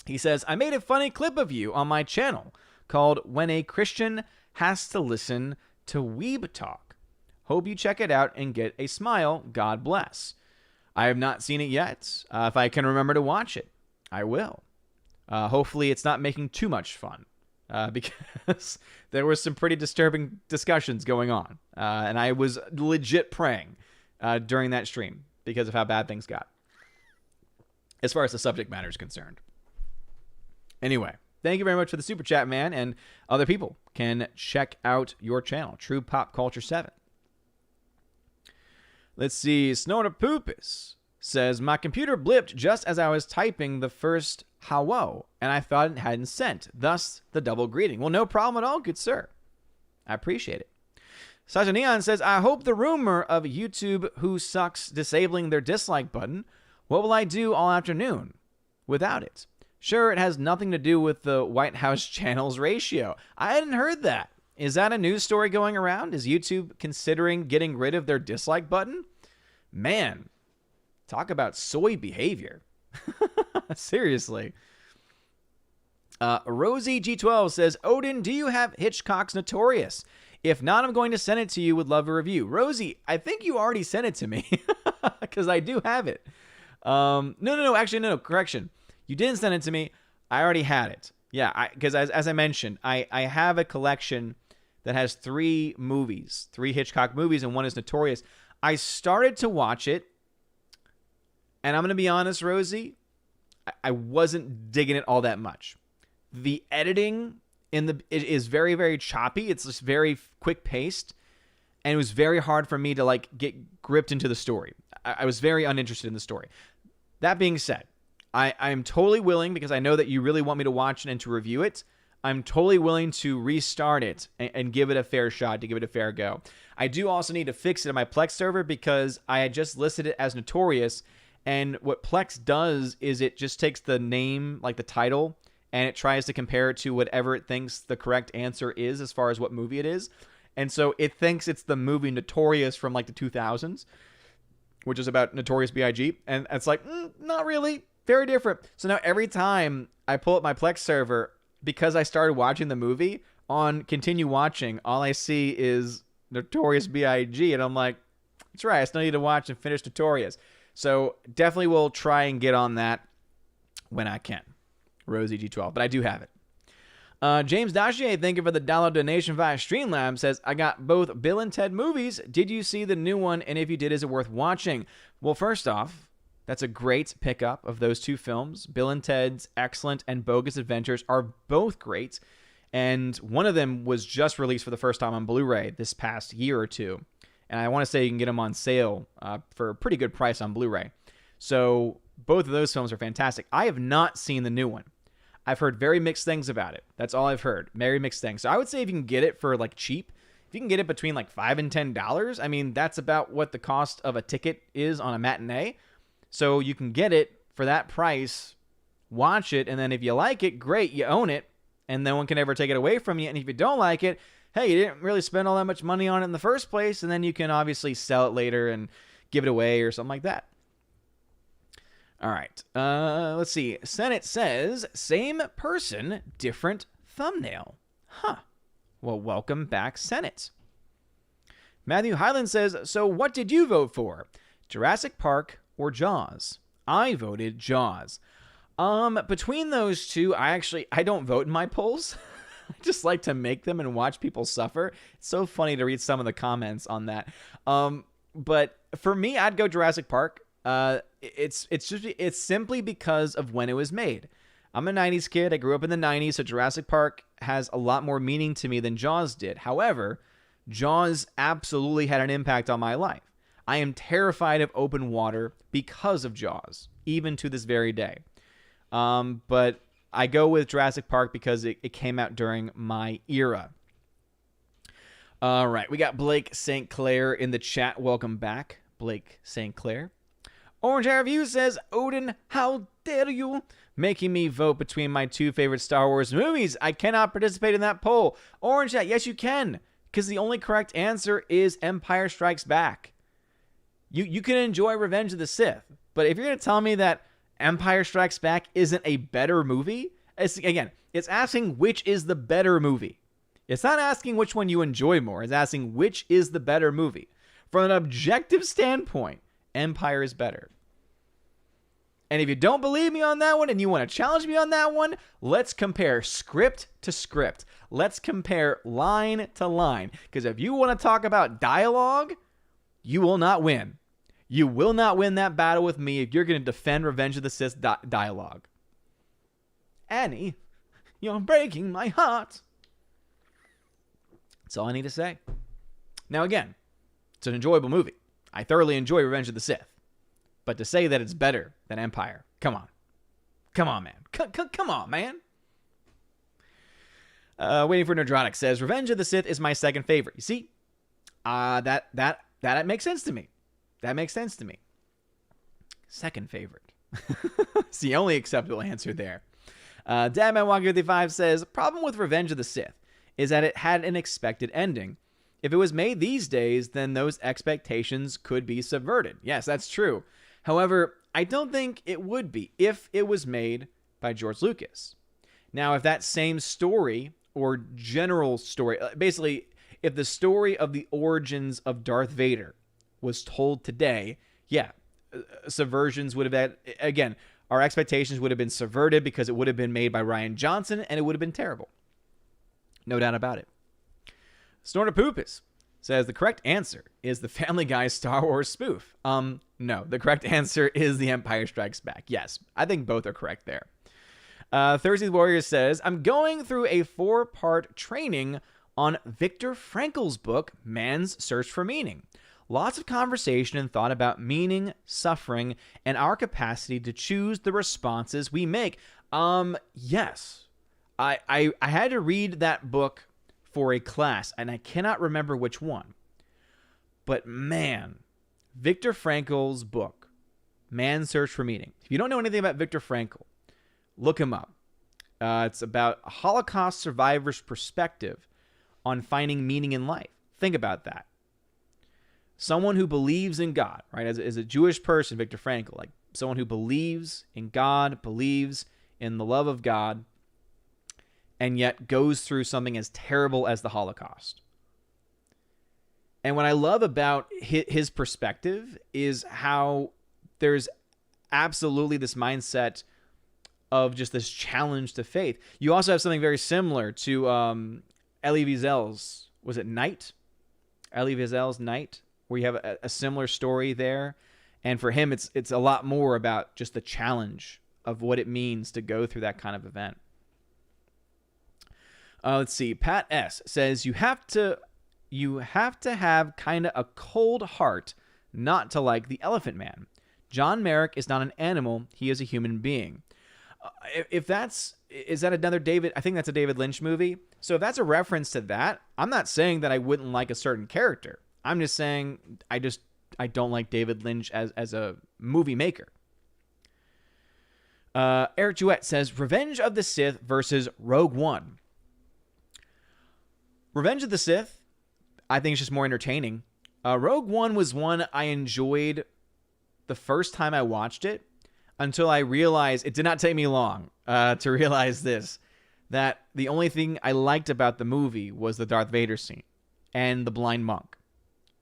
He says, I made a funny clip of you on my channel called When a Christian Has to Listen to Weeb Talk. Hope you check it out and get a smile. God bless. I have not seen it yet. If I can remember to watch it, I will. Hopefully it's not making too much fun because there was some pretty disturbing discussions going on. And I was legit praying during that stream because of how bad things got, as far as the subject matter is concerned. Anyway, thank you very much for the super chat, man. And other people can check out your channel, True Pop Culture 7. Let's see. Snortapoopus says, my computer blipped just as I was typing the first hello, and I thought it hadn't sent. Thus, the double greeting. Well, no problem at all, good sir. I appreciate it. Sasha Neon says, I hope the rumor of YouTube who sucks disabling their dislike button. What will I do all afternoon without it? Sure, it has nothing to do with the White House channels ratio. I hadn't heard that. Is that a news story going around? Is YouTube considering getting rid of their dislike button? Man, talk about soy behavior. Seriously. Rosie G12 says, Odin, do you have Hitchcock's Notorious? If not, I'm going to send it to you. Would love a review. Rosie, I think you already sent it to me because I do have it. No. Actually, no. Correction. You didn't send it to me. I already had it. Yeah, because as I mentioned, I have a collection that has 3 movies, 3 Hitchcock movies, and one is Notorious. I started to watch it, and I'm going to be honest, Rosie, I wasn't digging it all that much. The editing it is very, very choppy. It's just very quick paced, and it was very hard for me to like get gripped into the story. I was very uninterested in the story. That being said, I'm totally willing, because I know that you really want me to watch it and to review it. I'm totally willing to restart it and give it a fair shot, to give it a fair go. I do also need to fix it on my Plex server because I had just listed it as Notorious, and what Plex does is it just takes the name, like the title, and it tries to compare it to whatever it thinks the correct answer is as far as what movie it is. And so it thinks it's the movie Notorious from like the 2000s, which is about Notorious B.I.G. And it's like, not really. Very different. So now every time I pull up my Plex server, because I started watching the movie, on continue watching, all I see is Notorious B.I.G. And I'm like, that's right, I still need to watch and finish Notorious. So definitely will try and get on that when I can. Rosie G12, but I do have it. James Dachier, thank you for the dollar donation via Streamlabs, says, I got both Bill and Ted movies. Did you see the new one? And if you did, is it worth watching? Well, first off, that's a great pickup of those 2 films. Bill and Ted's Excellent and Bogus Adventures are both great. And one of them was just released for the first time on Blu-ray this past year or 2. And I want to say you can get them on sale for a pretty good price on Blu-ray. So both of those films are fantastic. I have not seen the new one. I've heard very mixed things about it. That's all I've heard. Very mixed things. So I would say if you can get it for like cheap, if you can get it between like $5 and $10, I mean, that's about what the cost of a ticket is on a matinee. So you can get it for that price, watch it, and then if you like it, great, you own it, and no one can ever take it away from you. And if you don't like it, hey, you didn't really spend all that much money on it in the first place, and then you can obviously sell it later and give it away or something like that. All right, let's see. Senate says, same person, different thumbnail. Huh. Well, welcome back, Senate. Matthew Highland says, so what did you vote for? Jurassic Park or Jaws? I voted Jaws. Between those two, I don't vote in my polls. I just like to make them and watch people suffer. It's so funny to read some of the comments on that. But for me, I'd go Jurassic Park. It's simply because of when it was made. I'm a 90s kid. I grew up in the 90s, so Jurassic Park has a lot more meaning to me than Jaws did. However, Jaws absolutely had an impact on my life. I am terrified of open water because of Jaws, even to this very day. But I go with Jurassic Park because it came out during my era. All right, we got Blake St. Clair in the chat. Welcome back, Blake St. Clair. Orange Hair Review says, Odin, how dare you? Making me vote between my 2 favorite Star Wars movies. I cannot participate in that poll. Orange Hat, yes you can, because the only correct answer is Empire Strikes Back. You can enjoy Revenge of the Sith, but if you're going to tell me that Empire Strikes Back isn't a better movie, it's asking which is the better movie. It's not asking which one you enjoy more. It's asking which is the better movie. From an objective standpoint, Empire is better. And if you don't believe me on that one and you want to challenge me on that one, let's compare script to script. Let's compare line to line. Because if you want to talk about dialogue, you will not win. You will not win that battle with me if you're going to defend Revenge of the Sith dialogue. Annie, you're breaking my heart. That's all I need to say. Now again, it's an enjoyable movie. I thoroughly enjoy Revenge of the Sith. But to say that it's better than Empire, come on. Come on, man. Come on, man. Waiting for Nerdrotic says, Revenge of the Sith is my second favorite. You see, that makes sense to me. That makes sense to me. Second favorite. It's the only acceptable answer there. Dadman155 says, problem with Revenge of the Sith is that it had an expected ending. If it was made these days, then those expectations could be subverted. Yes, that's true. However, I don't think it would be if it was made by George Lucas. Now, if that same story or general story, basically, if the story of the origins of Darth Vader was told today, yeah, subversions would have had, again, our expectations would have been subverted because it would have been made by Rian Johnson and it would have been terrible. No doubt about it. Snortapoopus says the correct answer is the Family Guy Star Wars spoof. No, the correct answer is The Empire Strikes Back. Yes, I think both are correct there. Thursday Warrior says, I'm going through a 4-part training on Viktor Frankl's book, Man's Search for Meaning. Lots of conversation and thought about meaning, suffering, and our capacity to choose the responses we make. Yes. I had to read that book for a class, and I cannot remember which one. But man, Viktor Frankl's book, Man's Search for Meaning. If you don't know anything about Viktor Frankl, look him up. It's about a Holocaust survivor's perspective on finding meaning in life. Think about that. Someone who believes in God, right? As a Jewish person, Viktor Frankl, like someone who believes in God, believes in the love of God, and yet goes through something as terrible as the Holocaust. And what I love about his perspective is how there's absolutely this mindset of just this challenge to faith. You also have something very similar to Elie Wiesel's, was it Night? Elie Wiesel's Night, where you have a similar story there. And for him, it's a lot more about just the challenge of what it means to go through that kind of event. Let's see. Pat S. says, you have to have kind of a cold heart not to like The Elephant Man. John Merrick is not an animal. He is a human being. Is that another David? I think that's a David Lynch movie. So if that's a reference to that, I'm not saying that I wouldn't like a certain character. I'm just saying I don't like David Lynch as a movie maker. Eric Jewett says, Revenge of the Sith versus Rogue One. Revenge of the Sith, I think it's just more entertaining. Rogue One was one I enjoyed the first time I watched it, until I realized, it did not take me long to realize this, that the only thing I liked about the movie was the Darth Vader scene and the blind monk.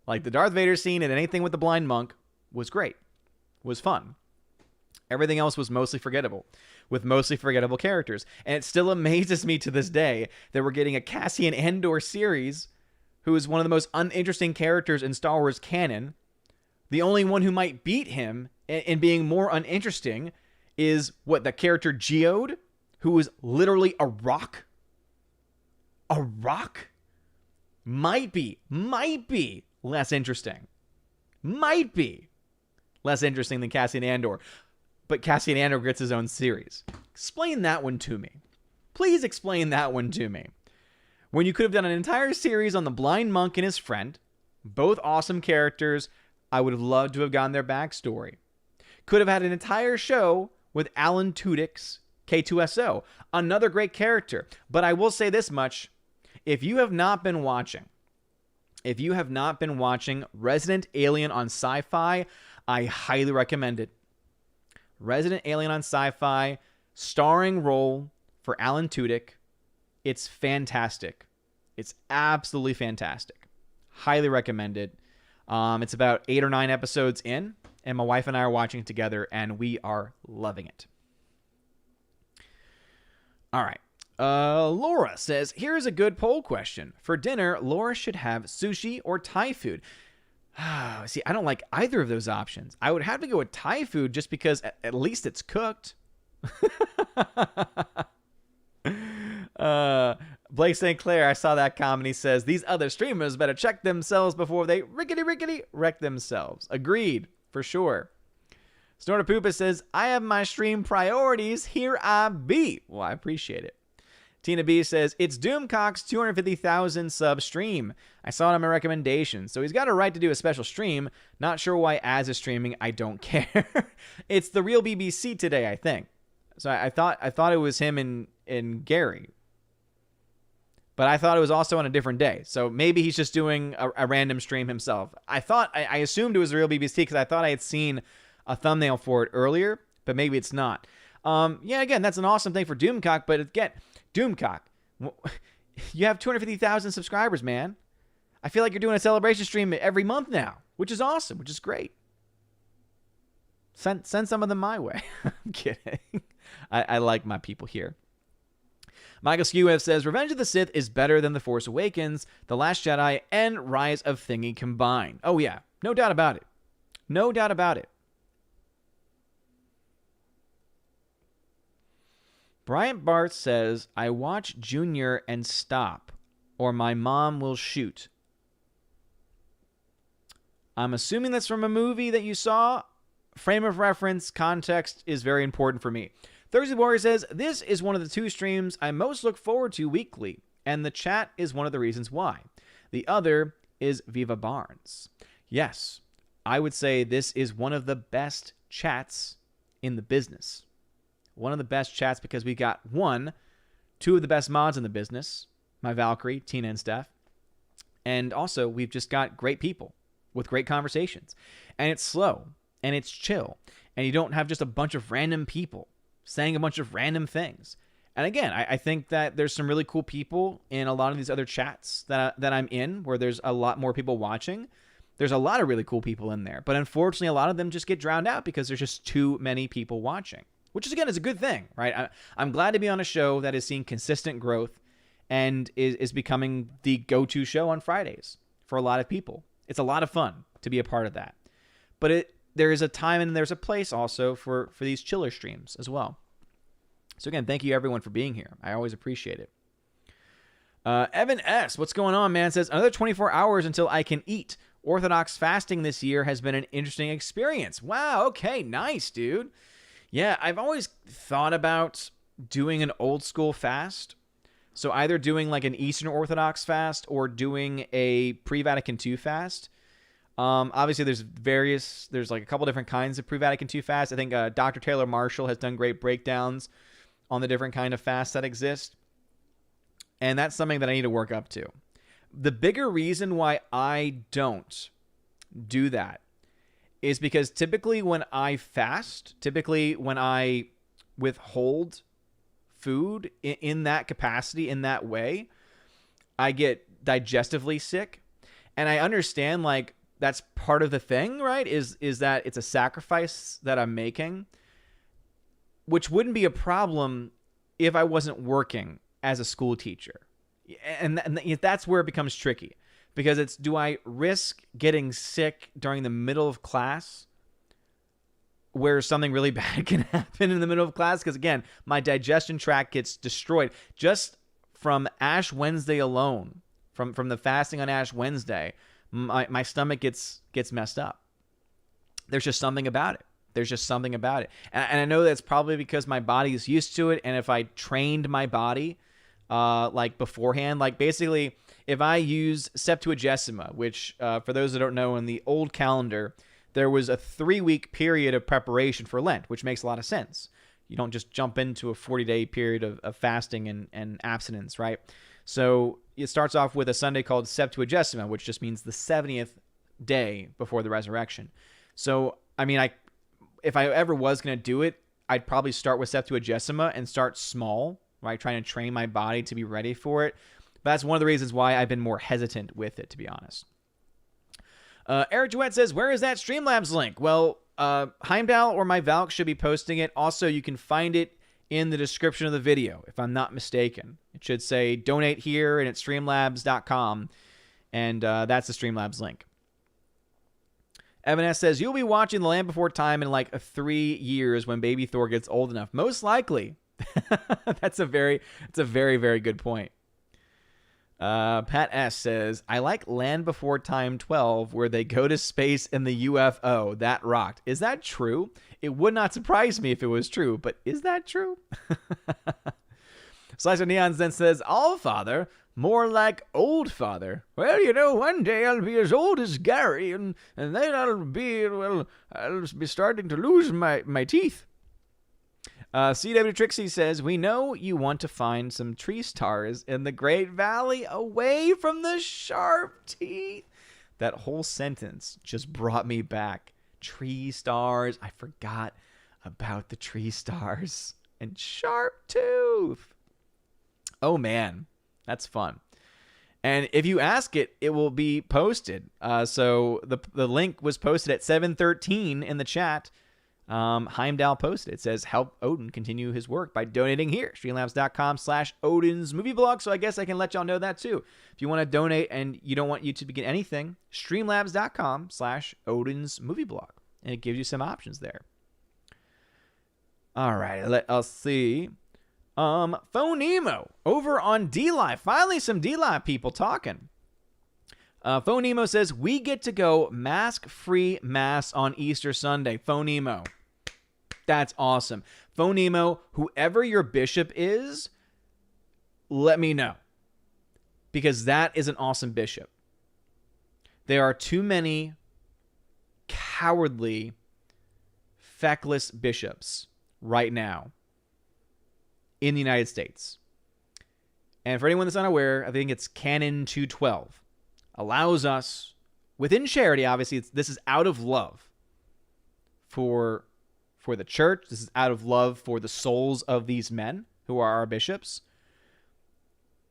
Like, the Darth Vader scene and anything with the blind monk was great, was fun. Everything else was mostly forgettable, with mostly forgettable characters. And it still amazes me to this day that we're getting a Cassian Andor series, who is one of the most uninteresting characters in Star Wars canon. The only one who might beat him in being more uninteresting is, the character Geode, who is literally a rock? A rock? Might be less interesting. Might be less interesting than Cassian Andor. But Cassian Andor gets his own series. Explain that one to me. Please explain that one to me. When you could have done an entire series on the blind monk and his friend, both awesome characters, I would have loved to have gotten their backstory. Could have had an entire show with Alan Tudyk's K2SO, another great character. But I will say this much. If you have not been watching Resident Alien on Sci-Fi, I highly recommend it. Resident Alien on Sci-Fi, starring role for Alan Tudyk. It's fantastic. It's absolutely fantastic. Highly recommend it. It's about 8 or 9 episodes in, and my wife and I are watching it together, and we are loving it. All right. Laura says, here's a good poll question. For dinner, Laura should have sushi or Thai food. See, I don't like either of those options. I would have to go with Thai food just because at least it's cooked. Blake St. Clair, I saw that comment. He says, these other streamers better check themselves before they rickety wreck themselves. Agreed, for sure. Snortapoopus says, I have my stream priorities. Here I be. Well, I appreciate it. Tina B says, it's Doomcock's 250,000 sub stream. I saw it on my recommendation, so he's got a right to do a special stream. Not sure why Az is streaming. I don't care. It's the real BBC today, I think. So I thought it was him and Gary. But I thought it was also on a different day. So maybe he's just doing a random stream himself. I assumed it was the real BBC because I thought I had seen a thumbnail for it earlier, but maybe it's not. Yeah, again, that's an awesome thing for Doomcock, but again, Doomcock, you have 250,000 subscribers, man. I feel like you're doing a celebration stream every month now, which is awesome, which is great. Send some of them my way. I'm kidding. I like my people here. Michael Skewev says, Revenge of the Sith is better than The Force Awakens, The Last Jedi, and Rise of Thingy combined. Oh, yeah. No doubt about it. No doubt about it. Bryant Barth says, I watch Junior and stop, or my mom will shoot. I'm assuming that's from a movie that you saw. Frame of reference, context is very important for me. Thursday Warrior says, this is one of the 2 streams I most look forward to weekly, and the chat is one of the reasons why. The other is Viva Barnes. Yes, I would say this is one of the best chats in the business. One of the best chats because we got 2 of the best mods in the business, my Valkyrie, Tina, and Steph. And also, we've just got great people with great conversations. And it's slow, and it's chill, and you don't have just a bunch of random people saying a bunch of random things. And again, I think that there's some really cool people in a lot of these other chats that I'm in, where there's a lot more people watching. There's a lot of really cool people in there. But unfortunately, a lot of them just get drowned out because there's just too many people watching, which is, again, is a good thing, right? I'm glad to be on a show that is seeing consistent growth and is becoming the go-to show on Fridays for a lot of people. It's a lot of fun to be a part of that. But there is a time and there's a place also for these chiller streams as well. So again, thank you everyone for being here. I always appreciate it. Evan S., what's going on, man? Says, another 24 hours until I can eat. Orthodox fasting this year has been an interesting experience. Wow, okay, nice, dude. Yeah, I've always thought about doing an old school fast. So either doing like an Eastern Orthodox fast or doing a pre-Vatican II fast. Obviously, there's like a couple different kinds of pre-Vatican II fast. I think Dr. Taylor Marshall has done great breakdowns on the different kind of fasts that exist. And that's something that I need to work up to. The bigger reason why I don't do that is because typically when I fast, when I withhold food in that capacity, in that way, I get digestively sick. And I understand, like, that's part of the thing, right? Is that it's a sacrifice that I'm making, which wouldn't be a problem if I wasn't working as a school teacher. And that's where it becomes tricky, because it's, do I risk getting sick during the middle of class where something really bad can happen in the middle of class? Because again, my digestion tract gets destroyed just from Ash Wednesday alone, from the fasting on Ash Wednesday. My stomach gets messed up. There's just something about it. And I know that's probably because my body is used to it. And if I trained my body like beforehand, like basically if I use Septuagesima, which for those that don't know, in the old calendar, there was a 3-week period of preparation for Lent, which makes a lot of sense. You don't just jump into a 40-day period of fasting and abstinence, right? So it starts off with a Sunday called Septuagesima, which just means the 70th day before the resurrection. So, I mean, if I ever was going to do it, I'd probably start with Septuagesima and start small, right? Trying to train my body to be ready for it. But that's one of the reasons why I've been more hesitant with it, to be honest. Eric Duet says, where is that Streamlabs link? Well, Heimdall or my Valk should be posting it. Also, you can find it in the description of the video, if I'm not mistaken. It should say donate here, and it's streamlabs.com, and that's the Streamlabs link. Evan S. says, you'll be watching The Land Before Time in like 3 years when baby Thor gets old enough. Most likely. It's a very, very good point. Pat S. says, I like Land Before Time 12, where they go to space in the UFO. That rocked. Is that true? It would not surprise me if it was true, but is that true? Slicer Neons then says, All Father, more like Old Father. Well, you know, one day I'll be as old as Gary, and then I'll be starting to lose my teeth. CW Trixie says, we know you want to find some tree stars in the Great Valley away from the sharp teeth. That whole sentence just brought me back tree stars. I forgot about the tree stars. And Sharp Tooth. Oh, man. That's fun. And if you ask it, it will be posted. So the link was posted at 7:13 in the chat. Heimdall posted. It says, help Odin continue his work by donating here. Streamlabs.com/Odin's movie blog. So I guess I can let y'all know that too. If you want to donate and you don't want YouTube to get anything, streamlabs.com/Odin's movie blog. And it gives you some options there. All right, let us see. Phonemo over on DLive. Finally, some DLive people talking. Phonemo says, we get to go mask-free mass on Easter Sunday. Phonemo. That's awesome. Phonemo, whoever your bishop is, let me know. Because that is an awesome bishop. There are too many cowardly, feckless bishops right now in the United States. And for anyone that's unaware, I think it's Canon 212. Allows us, within charity, obviously, this is out of love for the church. This is out of love for the souls of these men who are our bishops.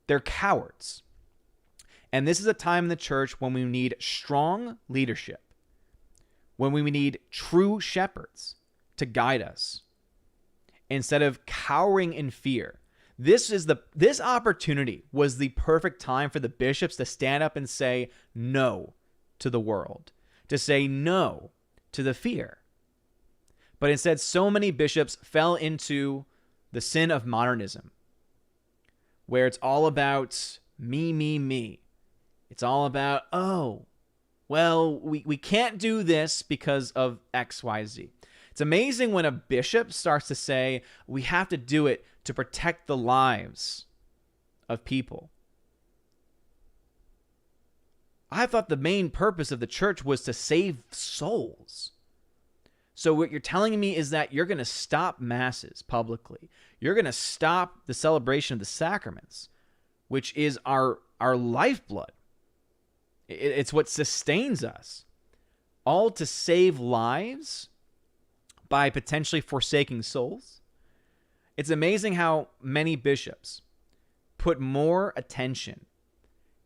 They're cowards. And this is a time in the church when we need strong leadership, when we need true shepherds to guide us, instead of cowering in fear. This opportunity was the perfect time for the bishops to stand up and say no to the world, to say no to the fear. But instead, so many bishops fell into the sin of modernism, where it's all about me, me, me. It's all about, oh, well, we can't do this because of X, Y, Z. It's amazing when a bishop starts to say, we have to do it to protect the lives of people. I thought the main purpose of the church was to save souls. So what you're telling me is that you're going to stop masses publicly. You're going to stop the celebration of the sacraments, which is our lifeblood. It's what sustains us. All to save lives by potentially forsaking souls. It's amazing how many bishops put more attention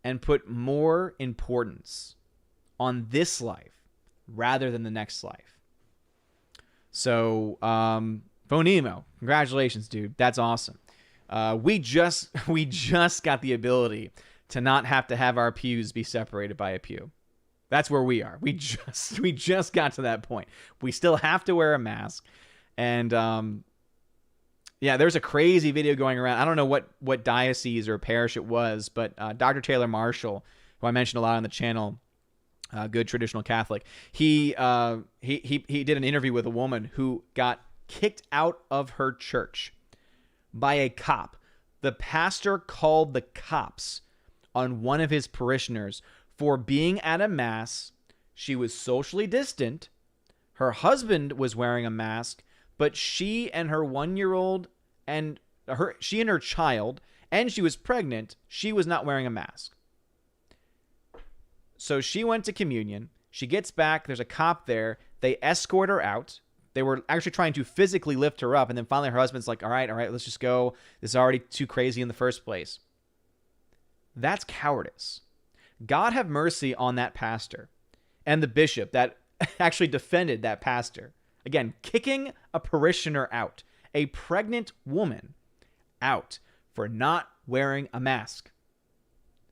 and put more importance on this life rather than the next life. So, Phonemo, congratulations, dude. That's awesome. We just got the ability to not have to have our pews be separated by a pew. That's where we are. We just got to that point. We still have to wear a mask. And yeah, there's a crazy video going around. I don't know what diocese or parish it was, but Dr. Taylor Marshall, who I mentioned a lot on the channel, good traditional Catholic, he did an interview with a woman who got kicked out of her church by a cop. The pastor called the cops on one of his parishioners for being at a mass. She was socially distant. Her husband was wearing a mask, but she and her 1-year-old and she and her child, and she was pregnant, she was not wearing a mask. So she went to communion. She gets back. There's a cop there. They escort her out. They were actually trying to physically lift her up. And then finally her husband's like, all right, let's just go. This is already too crazy in the first place. That's cowardice. God have mercy on that pastor and the bishop that actually defended that pastor. Again, kicking a parishioner out, a pregnant woman out for not wearing a mask.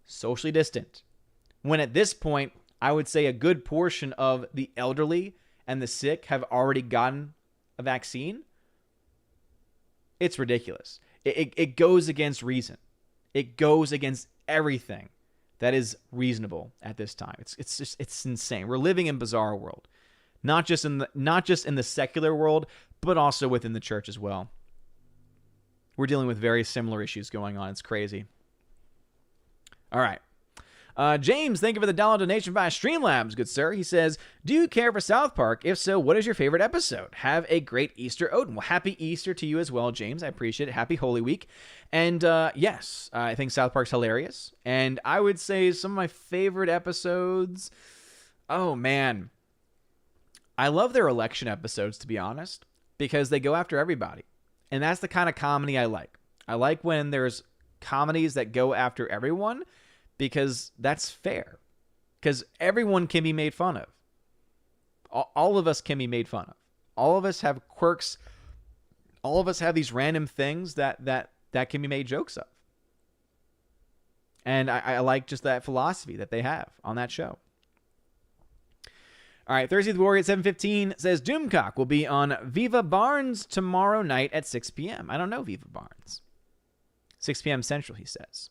Socially distant. When at this point, I would say a good portion of the elderly and the sick have already gotten a vaccine. It's ridiculous. It goes against reason. It goes against everything that is reasonable at this time. It's insane. We're living in a bizarre world. Not just in the secular world, but also within the church as well. We're dealing with very similar issues going on. It's crazy. All right. James, thank you for the $1 donation via Streamlabs, good sir. He says, do you care for South Park? If so, what is your favorite episode? Have a great Easter, Odin. Well, happy Easter to you as well, James. I appreciate it. Happy Holy Week. And yes, I think South Park's hilarious. And I would say some of my favorite episodes, oh man, I love their election episodes, to be honest, because they go after everybody. And that's the kind of comedy I like. I like when there's comedies that go after everyone because that's fair. Because everyone can be made fun of. All of us can be made fun of. All of us have quirks. All of us have these random things that can be made jokes of. And I like just that philosophy that they have on that show. All right, Thursday the Warrior at 7:15 says Doomcock will be on Viva Barnes tomorrow night at 6 p.m. I don't know Viva Barnes. 6 p.m. Central, he says.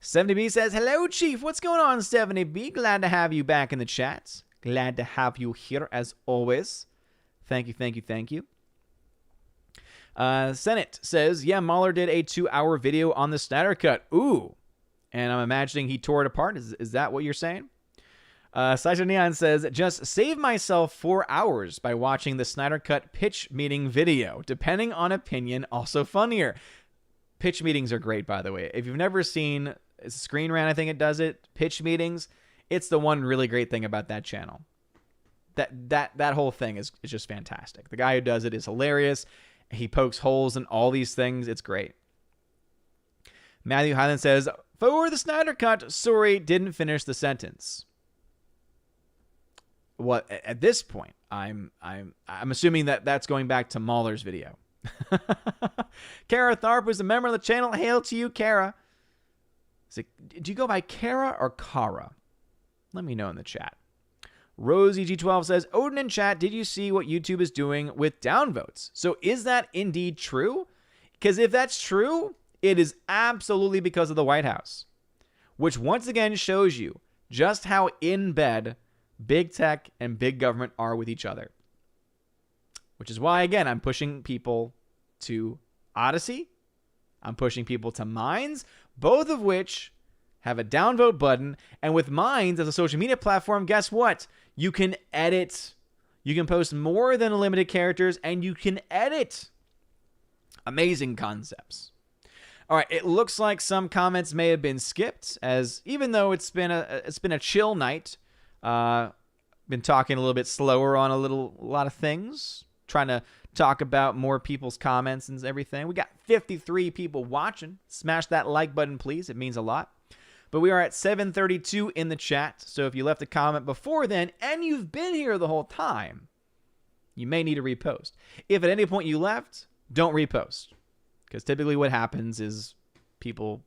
70B says, hello, Chief. What's going on, 70B? Glad to have you back in the chats. Glad to have you here, as always. Thank you, thank you, thank you. Senate says, yeah, Mahler did a 2-hour video on the Snyder Cut. Ooh. And I'm imagining he tore it apart. Is that what you're saying? Saito Neon says, just save myself 4 hours by watching the Snyder Cut pitch meeting video. Depending on opinion, also funnier. Pitch meetings are great, by the way. If you've never seen Screen Rant, I think it does it, pitch meetings, it's the one really great thing about that channel. That whole thing is just fantastic. The guy who does it is hilarious. He pokes holes in all these things. It's great. Matthew Highland says, for the Snyder Cut, sorry, didn't finish the sentence. Well, at this point, I'm assuming that that's going back to Mahler's video. Kara Tharp was a member of the channel. Hail to you, Kara. Do you go by Kara or Kara? Let me know in the chat. Rosie G12 says, Odin in chat, did you see what YouTube is doing with downvotes? So is that indeed true? Because if that's true, it is absolutely because of the White House, which once again shows you just how in bed big tech and big government are with each other. Which is why, again, I'm pushing people to Odyssey. I'm pushing people to Minds, both of which have a downvote button. And with Minds as a social media platform, guess what? You can edit. You can post more than limited characters, and you can edit. Amazing concepts. All right, it looks like some comments may have been skipped, as even though it's been a chill night, been talking a little bit slower on a lot of things, trying to talk about more people's comments and everything. We got 53 people watching. Smash that like button, please. It means a lot. But we are at 7:32 in the chat, so if you left a comment before then and you've been here the whole time, you may need to repost. If at any point you left, don't repost, because typically what happens is people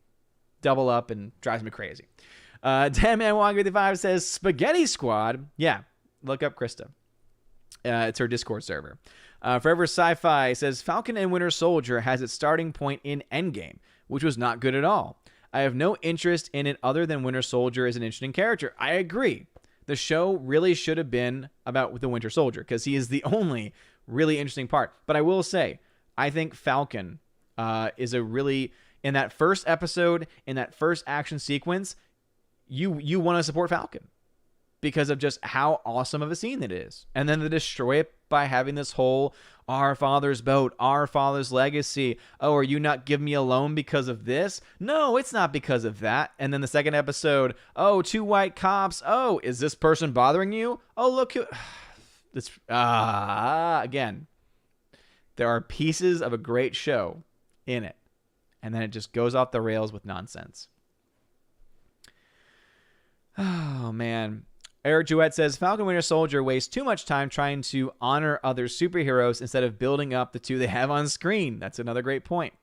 double up and drives me crazy. 10Man155 says Spaghetti Squad. Yeah, look up Krista. It's her Discord server. Forever Sci-Fi says Falcon and Winter Soldier has its starting point in Endgame, which was not good at all. I have no interest in it other than Winter Soldier is an interesting character. I agree. The show really should have been about the Winter Soldier because he is the only really interesting part. But I will say, I think Falcon is a really, in that first episode, in that first action sequence, you want to support Falcon because of just how awesome of a scene it is. And then to destroy it by having this whole our father's boat, our father's legacy. Oh, are you not giving me a loan because of this? No, it's not because of that. And then the second episode, oh, 2 white cops. Oh, is this person bothering you? Oh, look who... This, again, there are pieces of a great show in it. And then it just goes off the rails with nonsense. Oh, man. Eric Jouette says, Falcon Winter Soldier wastes too much time trying to honor other superheroes instead of building up the two they have on screen. That's another great point.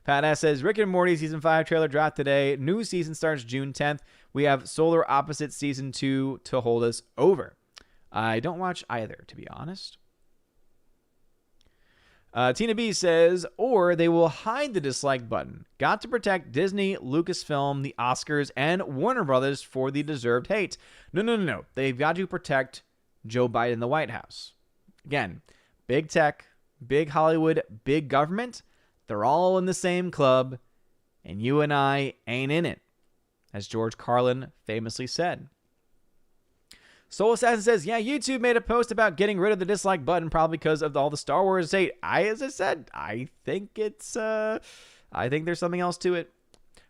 Pat S says, Rick and Morty Season 5 trailer dropped today. New season starts June 10th. We have Solar Opposite Season 2 to hold us over. I don't watch either, to be honest. Tina B says, or they will hide the dislike button. Got to protect Disney, Lucasfilm, the Oscars, and Warner Brothers for the deserved hate. No. They've got to protect Joe Biden, the White House. Again, big tech, big Hollywood, big government. They're all in the same club, and you and I ain't in it, as George Carlin famously said. Soul Assassin says, yeah, YouTube made a post about getting rid of the dislike button probably because of all the Star Wars hate. As I said, I think there's something else to it.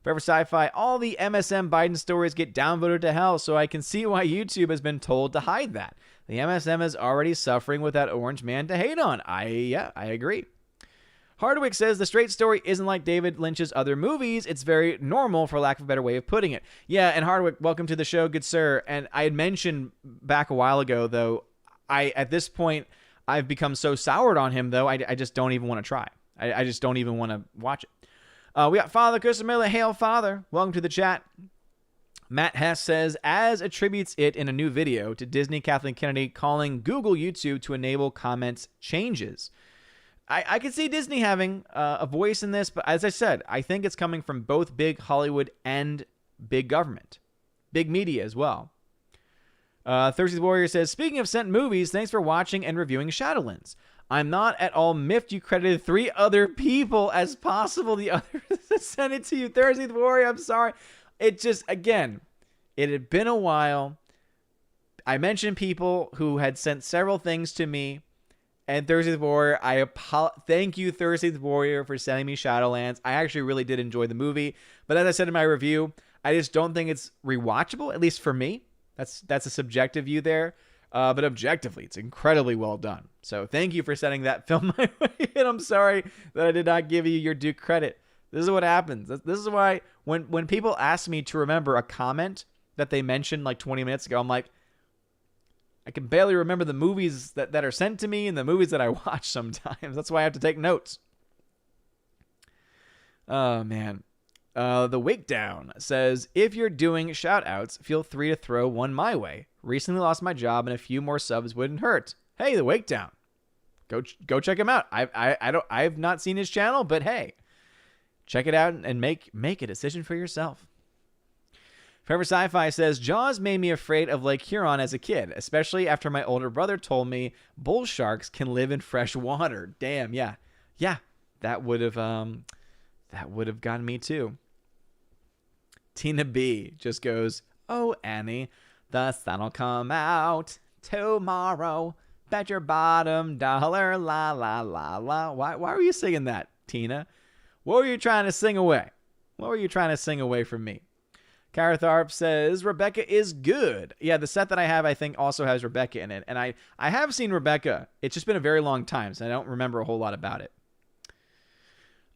Forever Sci-Fi, all the MSM Biden stories get downvoted to hell, so I can see why YouTube has been told to hide that. The MSM is already suffering with that orange man to hate on. I agree. Hardwick says the straight story isn't like David Lynch's other movies. It's very normal, for lack of a better way of putting it. Yeah, and Hardwick, welcome to the show, good sir. And I had mentioned back a while ago, though, at this point, I've become so soured on him, though, I just don't even want to try. I just don't even want to watch it. We got Father Christopher Miller. Hail, Father. Welcome to the chat. Matt Hess says, as attributes it in a new video to Disney Kathleen Kennedy calling Google YouTube to enable comments changes. I could see Disney having a voice in this, but as I said, I think it's coming from both big Hollywood and big government. Big media as well. Thirsty Warrior says, speaking of sent movies, thanks for watching and reviewing Shadowlands. I'm not at all miffed you credited 3 other people as possible. The others sent it to you. Thirsty Warrior, I'm sorry. It just, again, it had been a while. I mentioned people who had sent several things to me. And Thirsty Warrior, thank you, Thirsty Warrior, for sending me Shadowlands. I actually really did enjoy the movie. But as I said in my review, I just don't think it's rewatchable, at least for me. That's a subjective view there. But objectively, it's incredibly well done. So thank you for sending that film my way. And I'm sorry that I did not give you your due credit. This is what happens. This is why when people ask me to remember a comment that they mentioned like 20 minutes ago, I'm like, I can barely remember the movies that are sent to me and the movies that I watch sometimes. That's why I have to take notes. Oh, man. The Wake Down says, if you're doing shout-outs, feel free to throw one my way. Recently lost my job and a few more subs wouldn't hurt. Hey, The Wake Down. Go check him out. I've not seen his channel, but hey, check it out and make a decision for yourself. Forever Sci-Fi says, Jaws made me afraid of Lake Huron as a kid, especially after my older brother told me bull sharks can live in fresh water. Damn, yeah. Yeah, that would have gotten me too. Tina B just goes, oh, Annie, the sun'll come out tomorrow. Bet your bottom dollar, la, la, la, la. Why were you singing that, Tina? What were you trying to sing away? What were you trying to sing away from me? Caratharp says, Rebecca is good. Yeah, the set that I have, I think, also has Rebecca in it. And I have seen Rebecca. It's just been a very long time, so I don't remember a whole lot about it.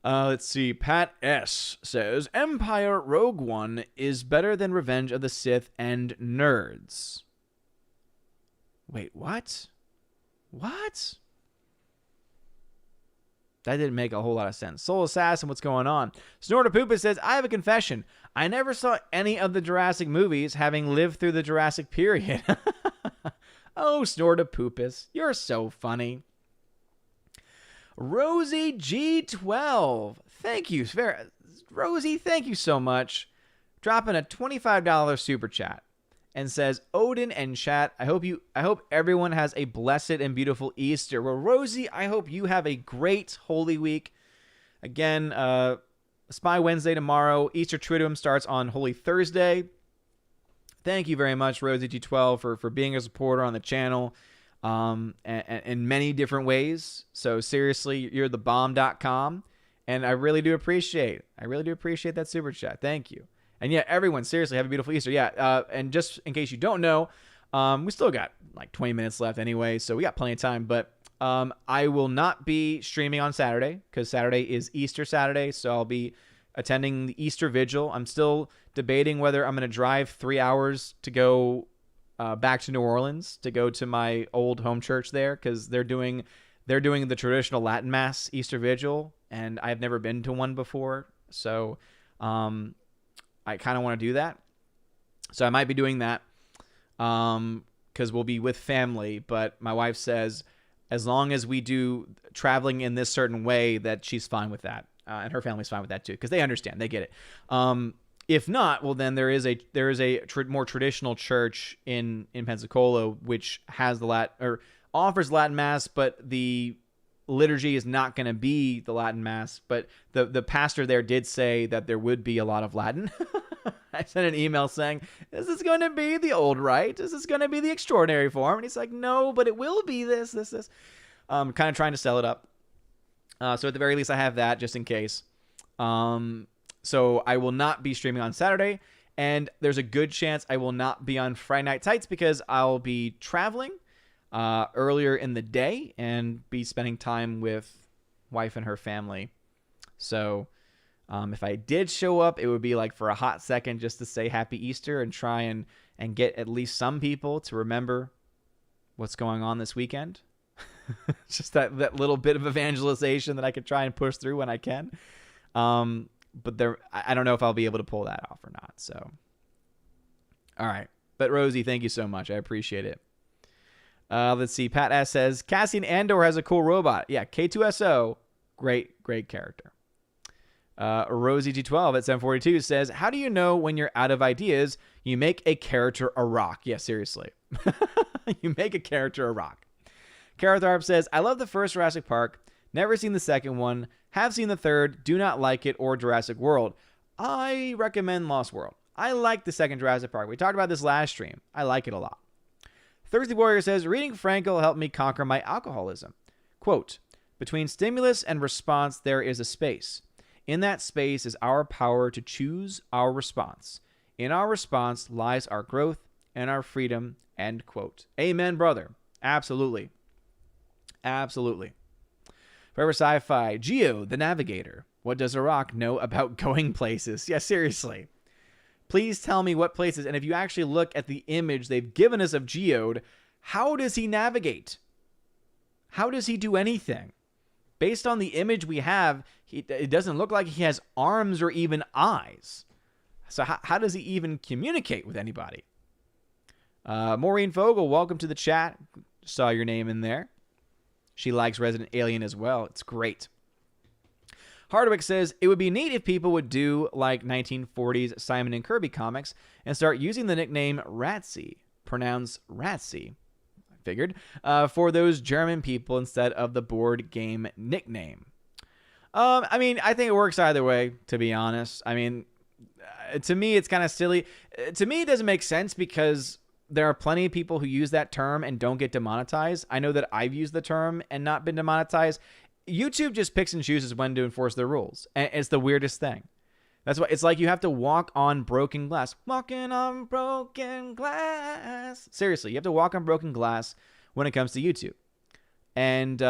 Let's see. Pat S. says, Empire Rogue One is better than Revenge of the Sith and Nerds. Wait, what? What? That didn't make a whole lot of sense. Soul Assassin, what's going on? Snorter Poopa says, I have a confession. I never saw any of the Jurassic movies, having lived through the Jurassic period. Oh, Snorter Poopus, you're so funny. Rosie G12. Thank you. Rosie, thank you so much. Dropping a $25 super chat. And says, Odin and chat, I hope everyone has a blessed and beautiful Easter. Well, Rosie, I hope you have a great Holy Week. Again, Spy Wednesday tomorrow. Easter Triduum starts on Holy Thursday. Thank you very much, Rosie G12, for being a supporter on the channel and in many different ways. So seriously, you're thebomb.com. And I really do appreciate that super chat. Thank you. And yeah, everyone, seriously, have a beautiful Easter. Yeah, and just in case you don't know, we still got like 20 minutes left anyway, so we got plenty of time. But I will not be streaming on Saturday because Saturday is Easter Saturday, so I'll be attending the Easter Vigil. I'm still debating whether I'm going to drive 3 hours to go back to New Orleans to go to my old home church there because they're doing the traditional Latin Mass Easter Vigil, and I've never been to one before, so I kind of want to do that. So I might be doing that because we'll be with family. But my wife says as long as we do traveling in this certain way that she's fine with that. And her family's fine with that too because they understand. They get it. If not, well, then there is a more traditional church in Pensacola which has offers Latin Mass, but the liturgy is not going to be the Latin Mass, but the pastor there did say that there would be a lot of Latin. I sent an email saying, is this going to be the old rite? Is this going to be the extraordinary form? And he's like, no, but it will be this. Kind of trying to sell it up. So at the very least, I have that just in case. So I will not be streaming on Saturday, and there's a good chance I will not be on Friday Night Tights because I'll be traveling. earlier in the day and be spending time with wife and her family. So if I did show up, it would be like for a hot second just to say Happy Easter and try and get at least some people to remember what's going on this weekend. Just that little bit of evangelization that I could try and push through when I can. But I don't know if I'll be able to pull that off or not. So, all right. But Rosie, thank you so much. I appreciate it. Let's see. Pat S says, Cassian Andor has a cool robot. Yeah, K2SO, great character. Rosie G12 at 742 says, how do you know when you're out of ideas? You make a character a rock. Yeah, seriously. You make a character a rock. Karatharp says, I love the first Jurassic Park. Never seen the second one. Have seen the third. Do not like it or Jurassic World. I recommend Lost World. I like the second Jurassic Park. We talked about this last stream. I like it a lot. Thursday Warrior says, reading Frankel helped me conquer my alcoholism. Quote, between stimulus and response, there is a space. In that space is our power to choose our response. In our response lies our growth and our freedom. End quote. Amen, brother. Absolutely. Absolutely. Forever Sci-Fi. Geo, the Navigator. What does a rock know about going places? Yeah, seriously. Please tell me what places. And if you actually look at the image they've given us of Geode, how does he navigate? How does he do anything? Based on the image we have, it doesn't look like he has arms or even eyes. So how does he even communicate with anybody? Maureen Fogel, welcome to the chat. Saw your name in there. She likes Resident Alien as well. It's great. Hardwick says, it would be neat if people would do like 1940s Simon and Kirby comics and start using the nickname Ratsy, pronounced Ratsy, I figured, for those German people instead of the board game nickname. I mean, I think it works either way, to be honest. I mean, to me, it's kind of silly. To me, it doesn't make sense because there are plenty of people who use that term and don't get demonetized. I know that I've used the term and not been demonetized. YouTube just picks and chooses when to enforce their rules. And it's the weirdest thing. That's why it's like you have to walk on broken glass. Walking on broken glass. Seriously, you have to walk on broken glass when it comes to YouTube. And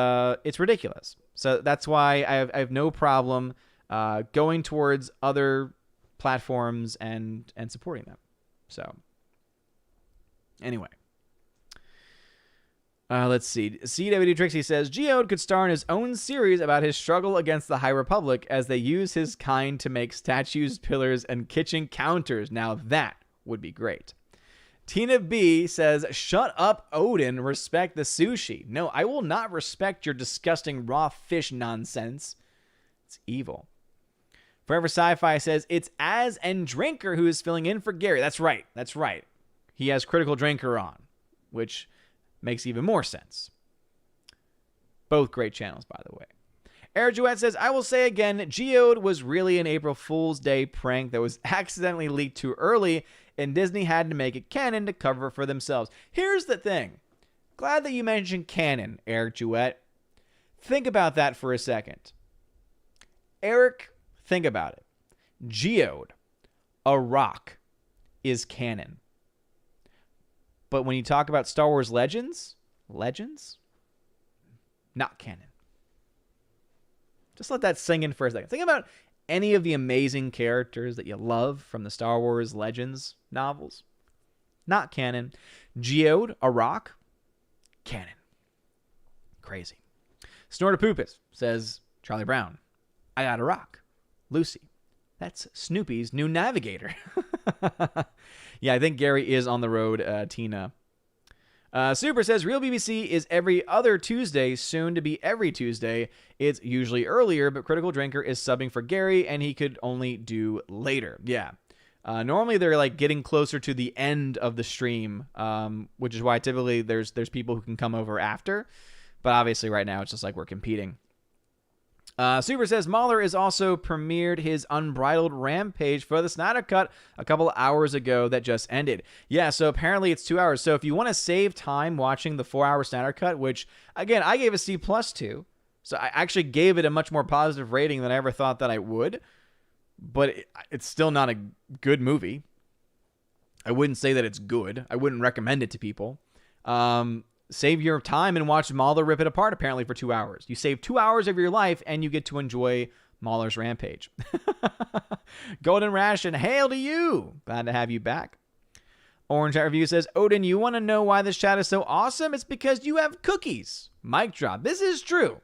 it's ridiculous. So that's why I have no problem going towards other platforms and supporting them. So anyway. Let's see. CWD Trixie says, Geode could star in his own series about his struggle against the High Republic as they use his kind to make statues, pillars, and kitchen counters. Now that would be great. Tina B says, shut up, Odin. Respect the sushi. No, I will not respect your disgusting raw fish nonsense. It's evil. Forever Sci-Fi says, it's Az and Drinker who is filling in for Gary. That's right. That's right. He has Critical Drinker on, which makes even more sense. Both great channels, by the way. Air Duet says, I will say again, Geode was really an April Fool's Day prank that was accidentally leaked too early, and Disney had to make it canon to cover for themselves. Here's the thing. Glad that you mentioned canon, Eric Duet. Think about that for a second. Eric, think about it. Geode, a rock, is canon. But when you talk about Star Wars Legends, not canon. Just let that sink in for a second. Think about any of the amazing characters that you love from the Star Wars Legends novels. Not canon. Geode, a rock, canon. Crazy. Snortapoopus says, Charlie Brown, I got a rock. Lucy, that's Snoopy's new navigator. Yeah, I think Gary is on the road, Tina. Super says, Real BBC is every other Tuesday, soon to be every Tuesday. It's usually earlier, but Critical Drinker is subbing for Gary, and he could only do later. Yeah. Normally, they're like getting closer to the end of the stream, which is why typically there's people who can come over after. But obviously right now, it's just like we're competing. Super says, Mahler is also premiered his Unbridled Rampage for the Snyder Cut a couple hours ago that just ended. Yeah, so apparently it's 2 hours. So if you want to save time watching the 4-hour Snyder Cut, which, again, I gave a C+ to, so I actually gave it a much more positive rating than I ever thought that I would, but it's still not a good movie. I wouldn't say that it's good. I wouldn't recommend it to people. save your time and watch Mauler rip it apart, apparently, for 2 hours. You save 2 hours of your life, and you get to enjoy Mauler's Rampage. Golden Ration, hail to you. Glad to have you back. Orange Chat Review says, Odin, you want to know why this chat is so awesome? It's because you have cookies. Mic drop. This is true.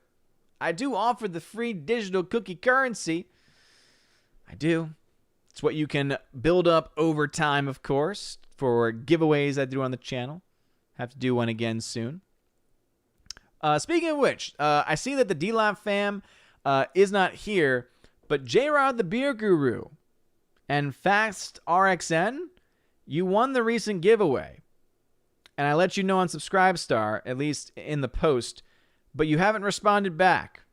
I do offer the free digital cookie currency. I do. It's what you can build up over time, of course, for giveaways I do on the channel. Have to do one again soon. Speaking of which, I see that the D-Lab fam is not here, but J-Rod the Beer Guru and Fast RXN, you won the recent giveaway. And I let you know on Subscribestar, at least in the post, but you haven't responded back.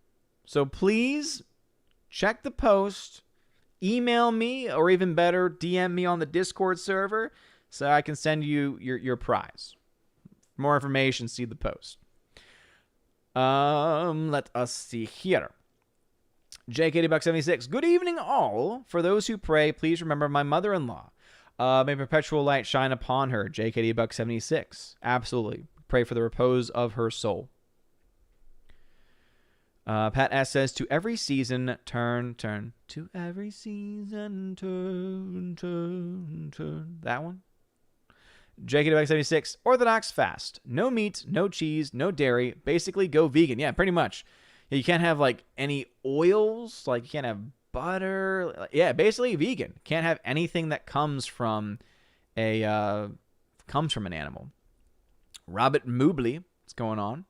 So please check the post, email me, or even better, DM me on the Discord server so I can send you your prize. For more information, see the post. Let us see here. JKD76, good evening all. For those who pray, please remember my mother-in-law. May perpetual light shine upon her. JKD76. Absolutely. Pray for the repose of her soul. Pat S says, to every season, turn. To every season, turn. That one? JKD76, Orthodox fast. No meat, no cheese, no dairy. Basically, go vegan. Yeah, pretty much. You can't have, like, any oils. Like, you can't have butter. Yeah, basically vegan. Can't have anything that comes from an animal. Robert Mobley, what's going on?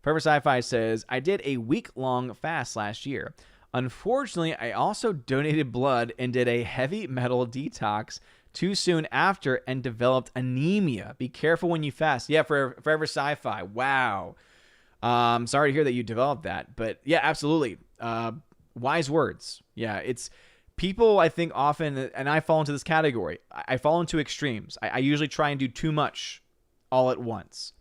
Forever Sci-Fi says, I did a week-long fast last year. Unfortunately, I also donated blood and did a heavy metal detox too soon after and developed anemia. Be careful when you fast. Yeah, Forever Sci-Fi. Wow. Sorry to hear that you developed that. But yeah, absolutely. Wise words. Yeah, it's people, I think, often, and I fall into this category. I fall into extremes. I usually try and do too much all at once.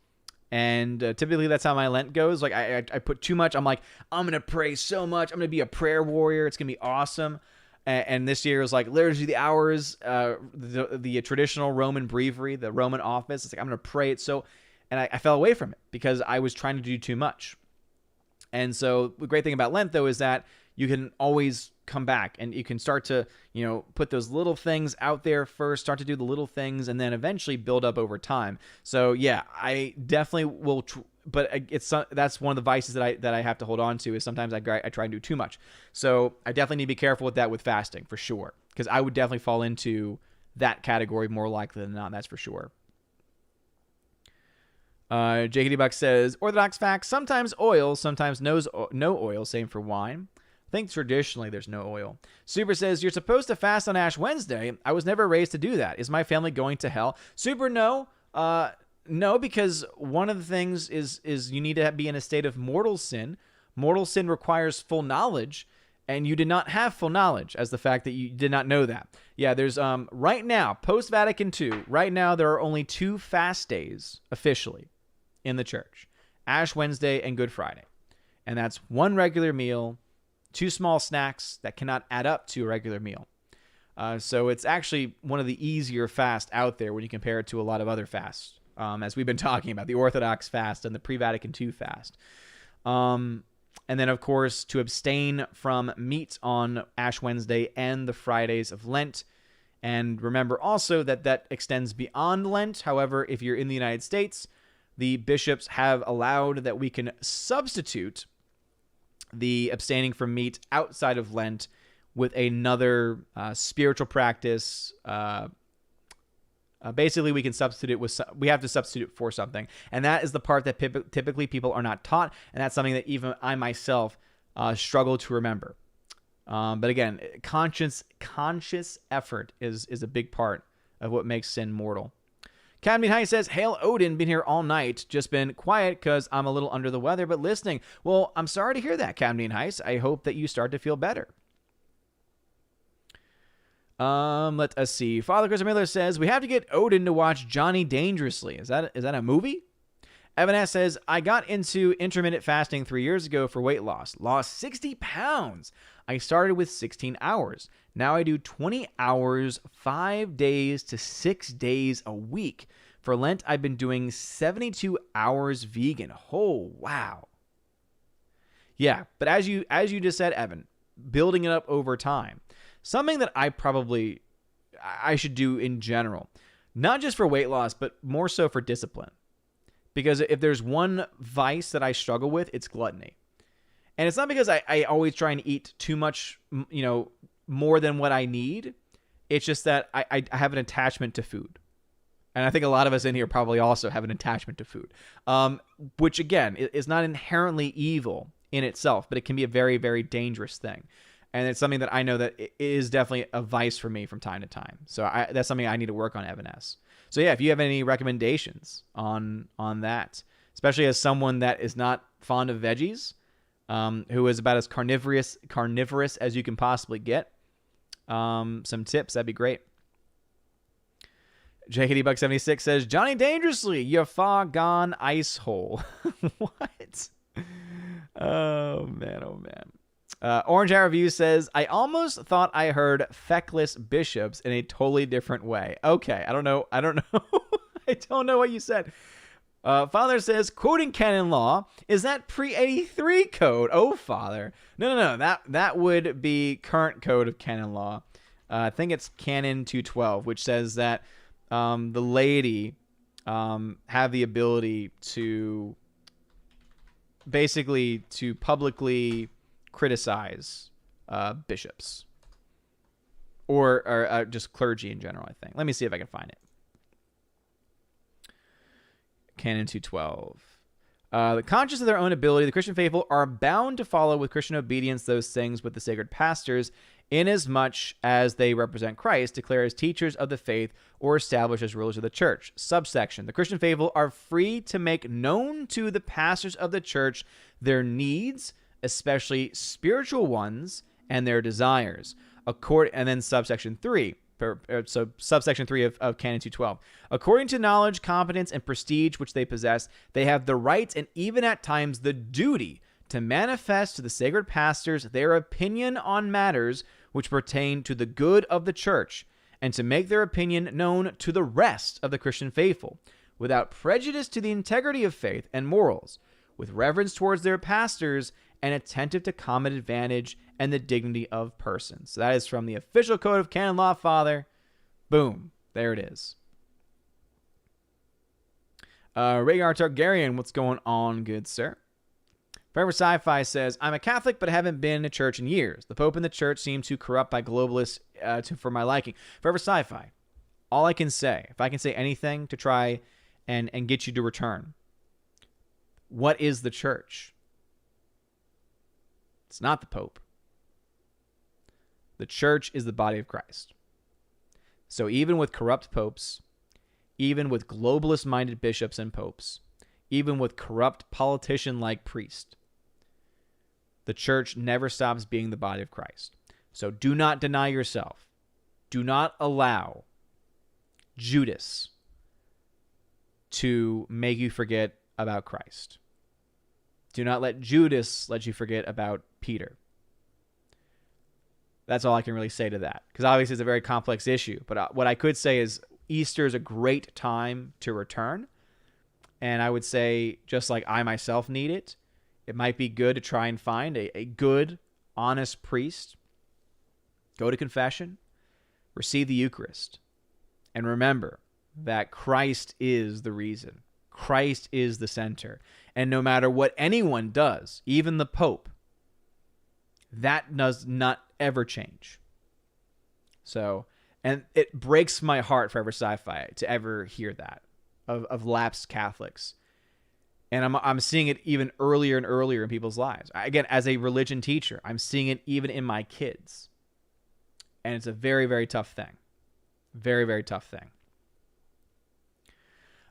And typically that's how my Lent goes. Like I put too much. I'm like, I'm going to pray so much. I'm going to be a prayer warrior. It's going to be awesome. And this year was like Liturgy of the Hours, the traditional Roman breviary, the Roman office. It's like, I'm going to pray it so. And I fell away from it because I was trying to do too much. And so the great thing about Lent, though, is that you can always come back and you can start to, put those little things out there first, start to do the little things, and then eventually build up over time. So yeah, I definitely will, but that's one of the vices that I have to hold on to is sometimes I try and do too much. So I definitely need to be careful with that with fasting for sure, because I would definitely fall into that category more likely than not. That's for sure. JKD Buck says, Orthodox facts, sometimes oil, sometimes no oil, same for wine. I think traditionally there's no oil. Super says, you're supposed to fast on Ash Wednesday. I was never raised to do that. Is my family going to hell? Super, no. No, because one of the things is you need to be in a state of mortal sin. Mortal sin requires full knowledge, and you did not have full knowledge, as the fact that you did not know that. Yeah, there's right now, post-Vatican II, right now there are only 2 fast days officially in the church. Ash Wednesday and Good Friday. And that's 1 regular meal, 2 small snacks that cannot add up to a regular meal. So it's actually one of the easier fasts out there when you compare it to a lot of other fasts, as we've been talking about, the Orthodox fast and the pre-Vatican II fast. And then, of course, to abstain from meat on Ash Wednesday and the Fridays of Lent. And remember also that extends beyond Lent. However, if you're in the United States, the bishops have allowed that we can substitute the abstaining from meat outside of Lent with another spiritual practice. Basically, we can substitute it with. We have to substitute for something, and that is the part that typically people are not taught, and that's something that even I myself struggle to remember. But again, conscious effort is a big part of what makes sin mortal. Cadmian High says, Hail Odin, been here all night. Just been quiet because I'm a little under the weather, but listening. Well, I'm sorry to hear that, Cadmian Heiss. I hope that you start to feel better. Let us see. Father Chris Miller says, we have to get Odin to watch Johnny Dangerously. Is that a movie? Evan S. says, I got into intermittent fasting 3 years ago for weight loss. Lost 60 pounds. I started with 16 hours. Now I do 20 hours, 5 days to 6 days a week. For Lent, I've been doing 72 hours vegan. Oh, wow. Yeah, but as you just said, Evan, building it up over time. Something that I should do in general, not just for weight loss, but more so for discipline. Because if there's one vice that I struggle with, it's gluttony. And it's not because I always try and eat too much, more than what I need. It's just that I have an attachment to food. And I think a lot of us in here probably also have an attachment to food, which, again, is not inherently evil in itself, but it can be a very, very dangerous thing. And it's something that I know that it is definitely a vice for me from time to time. So that's something I need to work on, Evan S. So yeah, if you have any recommendations on that, especially as someone that is not fond of veggies, who is about as carnivorous as you can possibly get, some tips, that'd be great. JKD Buck 76 says, Johnny Dangerously, you far gone ice hole. What? Oh man. Orange Arrow Reviews says, I almost thought I heard feckless bishops in a totally different way. Okay, I don't know. I don't know what you said. Father says, quoting canon law, is that pre-83 code? Oh, Father. No. That would be current code of canon law. I think it's canon 212, which says that the laity have the ability to basically to publicly criticize bishops or just clergy in general, I think. Let me see if I can find it. Canon 212. The conscious of their own ability, the Christian faithful are bound to follow with Christian obedience those things with the sacred pastors, inasmuch as they represent Christ, declare as teachers of the faith, or establish as rulers of the church. Subsection. The Christian faithful are free to make known to the pastors of the church their needs, especially spiritual ones, and their desires. And then subsection 3. So subsection 3 of Canon 212. According to knowledge, competence, and prestige which they possess, they have the right and even at times the duty to manifest to the sacred pastors their opinion on matters which pertain to the good of the church, and to make their opinion known to the rest of the Christian faithful, without prejudice to the integrity of faith and morals, with reverence towards their pastors, and attentive to common advantage and the dignity of persons. So that is from the official code of canon law, Father. Boom. There it is. Rhaegar Targaryen, what's going on, good sir? Forever Sci-Fi says, I'm a Catholic but haven't been to church in years. The Pope and the church seem too corrupt by globalists for my liking. Forever Sci-Fi, all I can say, if I can say anything to try and get you to return, what is the church? It's not the Pope. The church is the body of Christ. So even with corrupt popes, even with globalist-minded bishops and popes, even with corrupt politician-like priests, the church never stops being the body of Christ. So do not deny yourself. Do not allow Judas to make you forget about Christ. Do not let Judas let you forget about Peter. That's all I can really say to that, because obviously it's a very complex issue. But what I could say is Easter is a great time to return. And I would say, just like I myself need it, it might be good to try and find a good, honest priest. Go to confession, receive the Eucharist, and remember that Christ is the reason. Christ is the center. And no matter what anyone does, even the Pope, that does not ever change. So, and it breaks my heart, Forever Sci-Fi, to ever hear that of lapsed Catholics. And I'm seeing it even earlier and earlier in people's lives. Again, as a religion teacher, I'm seeing it even in my kids. And it's a very, very tough thing. Very, very tough thing.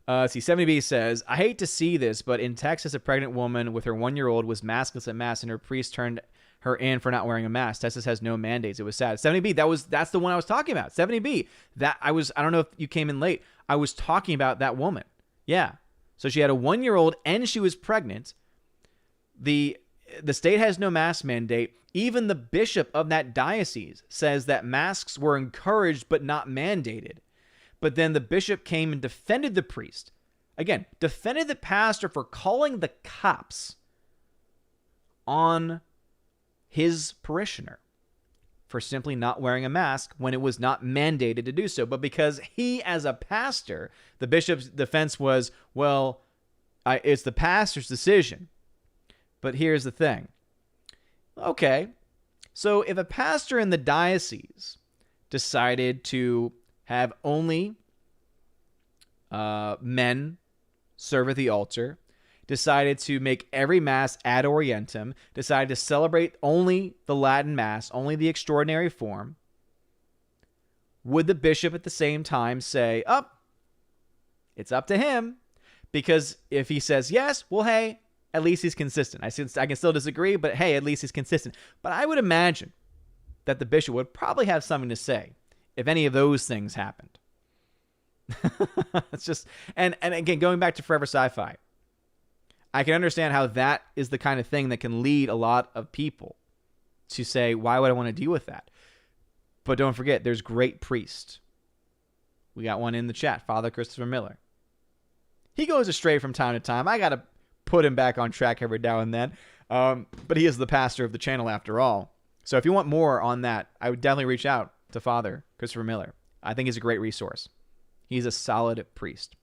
Let's see, 70B says, I hate to see this, but in Texas, a pregnant woman with her 1-year-old was maskless at Mass, and her priest turned her in for not wearing a mask. Texas has no mandates. It was sad. 70B, that's the one I was talking about. 70B. I don't know if you came in late. I was talking about that woman. Yeah. So she had a 1-year-old and she was pregnant. The state has no mask mandate. Even the bishop of that diocese says that masks were encouraged but not mandated. But then the bishop came and defended the priest. Again, defended the pastor for calling the cops on his parishioner for simply not wearing a mask when it was not mandated to do so. But because he, as a pastor, the bishop's defense was, well, it's the pastor's decision. But here's the thing. Okay, so if a pastor in the diocese decided to have only men serve at the altar, decided to make every Mass ad orientem, decided to celebrate only the Latin Mass, only the extraordinary form, would the bishop at the same time say, it's up to him? Because if he says yes, well, hey, at least he's consistent. I can still disagree, but hey, at least he's consistent. But I would imagine that the bishop would probably have something to say if any of those things happened. It's just, and again, going back to Forever Sci-Fi, I can understand how that is the kind of thing that can lead a lot of people to say, why would I want to deal with that? But don't forget, there's great priests. We got one in the chat, Father Christopher Miller. He goes astray from time to time. I got to put him back on track every now and then. But he is the pastor of the channel after all. So if you want more on that, I would definitely reach out to Father Christopher Miller. I think he's a great resource. He's a solid priest.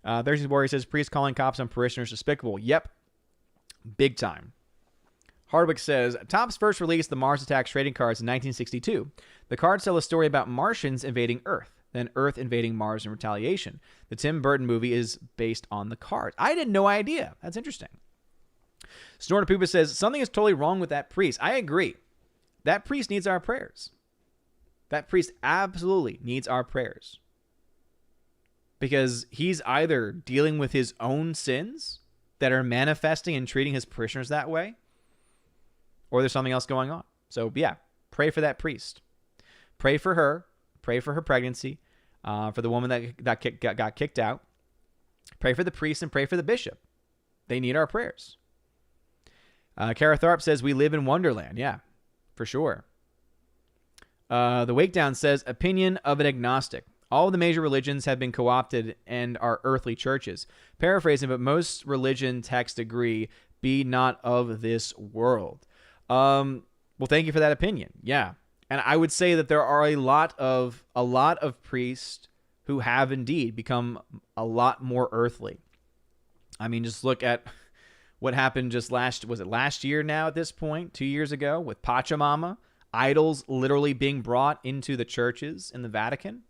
Thursday's Warrior says, priest calling cops on parishioners despicable. Yep. Big time. Hardwick says, Topps first released the Mars Attacks trading cards in 1962. The cards tell a story about Martians invading Earth, then Earth invading Mars in retaliation. The Tim Burton movie is based on the cards. I had no idea. That's interesting. Snorter Poopa says, something is totally wrong with that priest. I agree. That priest needs our prayers. That priest absolutely needs our prayers. Because he's either dealing with his own sins that are manifesting and treating his parishioners that way, or there's something else going on. So, yeah, pray for that priest. Pray for her. Pray for her pregnancy. For the woman that got kicked out. Pray for the priest and pray for the bishop. They need our prayers. Kara Tharp says, we live in Wonderland. Yeah, for sure. The Wakedown says, opinion of an agnostic. All of the major religions have been co-opted and are earthly churches. Paraphrasing, but most religion texts agree, be not of this world. Well, thank you for that opinion. Yeah. And I would say that there are a lot of priests who have indeed become a lot more earthly. I mean, just look at what happened last year now at this point, 2 years ago, with Pachamama, idols literally being brought into the churches in the Vatican,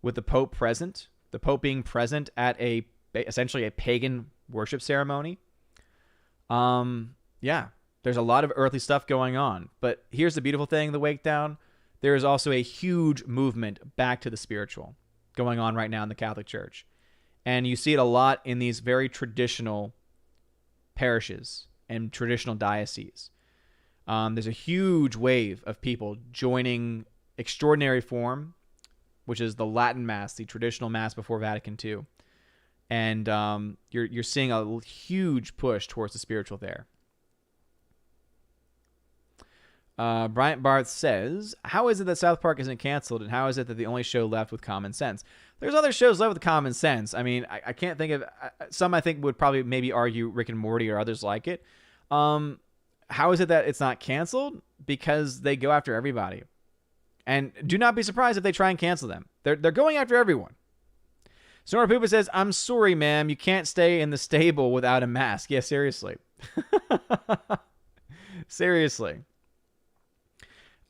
with the Pope present, the Pope being present at essentially a pagan worship ceremony. Yeah, there's a lot of earthly stuff going on. But here's the beautiful thing, the Wakedown. There is also a huge movement back to the spiritual going on right now in the Catholic Church. And you see it a lot in these very traditional parishes and traditional dioceses. There's a huge wave of people joining extraordinary form, which is the Latin Mass, the traditional Mass before Vatican II. And you're seeing a huge push towards the spiritual there. Bryant Barth says, how is it that South Park isn't canceled, and how is it that the only show left with common sense? There's other shows left with common sense. I mean, I can't think of... some I think would probably maybe argue Rick and Morty or others like it. How is it that it's not canceled? Because they go after everybody. And do not be surprised if they try and cancel them. They're going after everyone. Sonora Poopa says, I'm sorry, ma'am. You can't stay in the stable without a mask. Yeah, seriously. Seriously.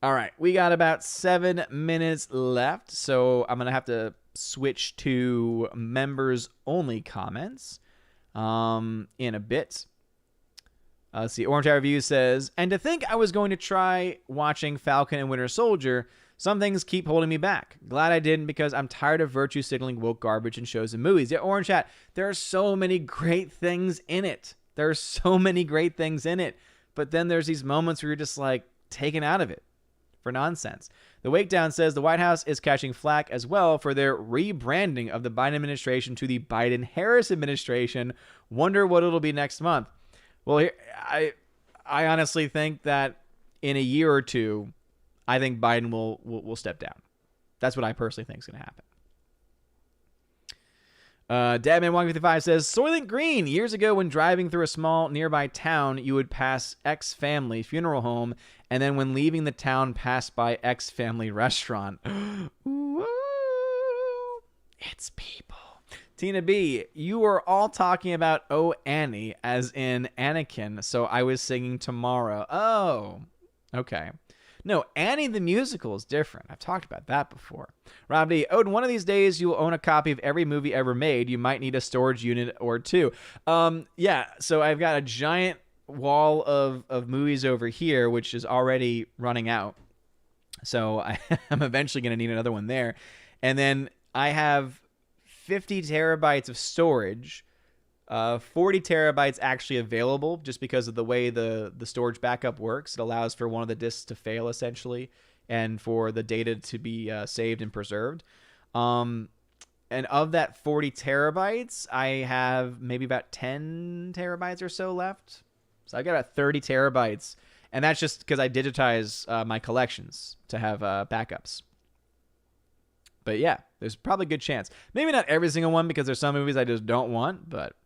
All right. We got about 7 minutes left. So I'm going to have to switch to members-only comments in a bit. Let's see. Orange Eye Review says, and to think I was going to try watching Falcon and Winter Soldier, some things keep holding me back. Glad I didn't, because I'm tired of virtue signaling woke garbage in shows and movies. Yeah, Orange Hat, there are so many great things in it. There are so many great things in it. But then there's these moments where you're just like taken out of it for nonsense. The Wakedown says the White House is catching flack as well for their rebranding of the Biden administration to the Biden-Harris administration. Wonder what it'll be next month. Well, I honestly think that in a year or two, I think Biden will step down. That's what I personally think is going to happen. Dadman155 says, Soylent Green. Years ago, when driving through a small nearby town, you would pass X family funeral home, and then when leaving the town, pass by X family restaurant. Ooh, it's people. Tina B, you were all talking about Oh Annie, as in Anakin, so I was singing Tomorrow. Oh, okay. No, Annie the musical is different. I've talked about that before. Rob D, Odin, one of these days you will own a copy of every movie ever made. You might need a storage unit or two. Yeah, so I've got a giant wall of movies over here, which is already running out. So I'm eventually going to need another one there. And then I have 50 terabytes of storage. 40 terabytes actually available just because of the way the storage backup works. It allows for one of the disks to fail essentially and for the data to be saved and preserved. And of that 40 terabytes, I have maybe about 10 terabytes or so left. So I've got about 30 terabytes. And that's just because I digitize my collections to have backups. But yeah, there's probably a good chance. Maybe not every single one because there's some movies I just don't want, but...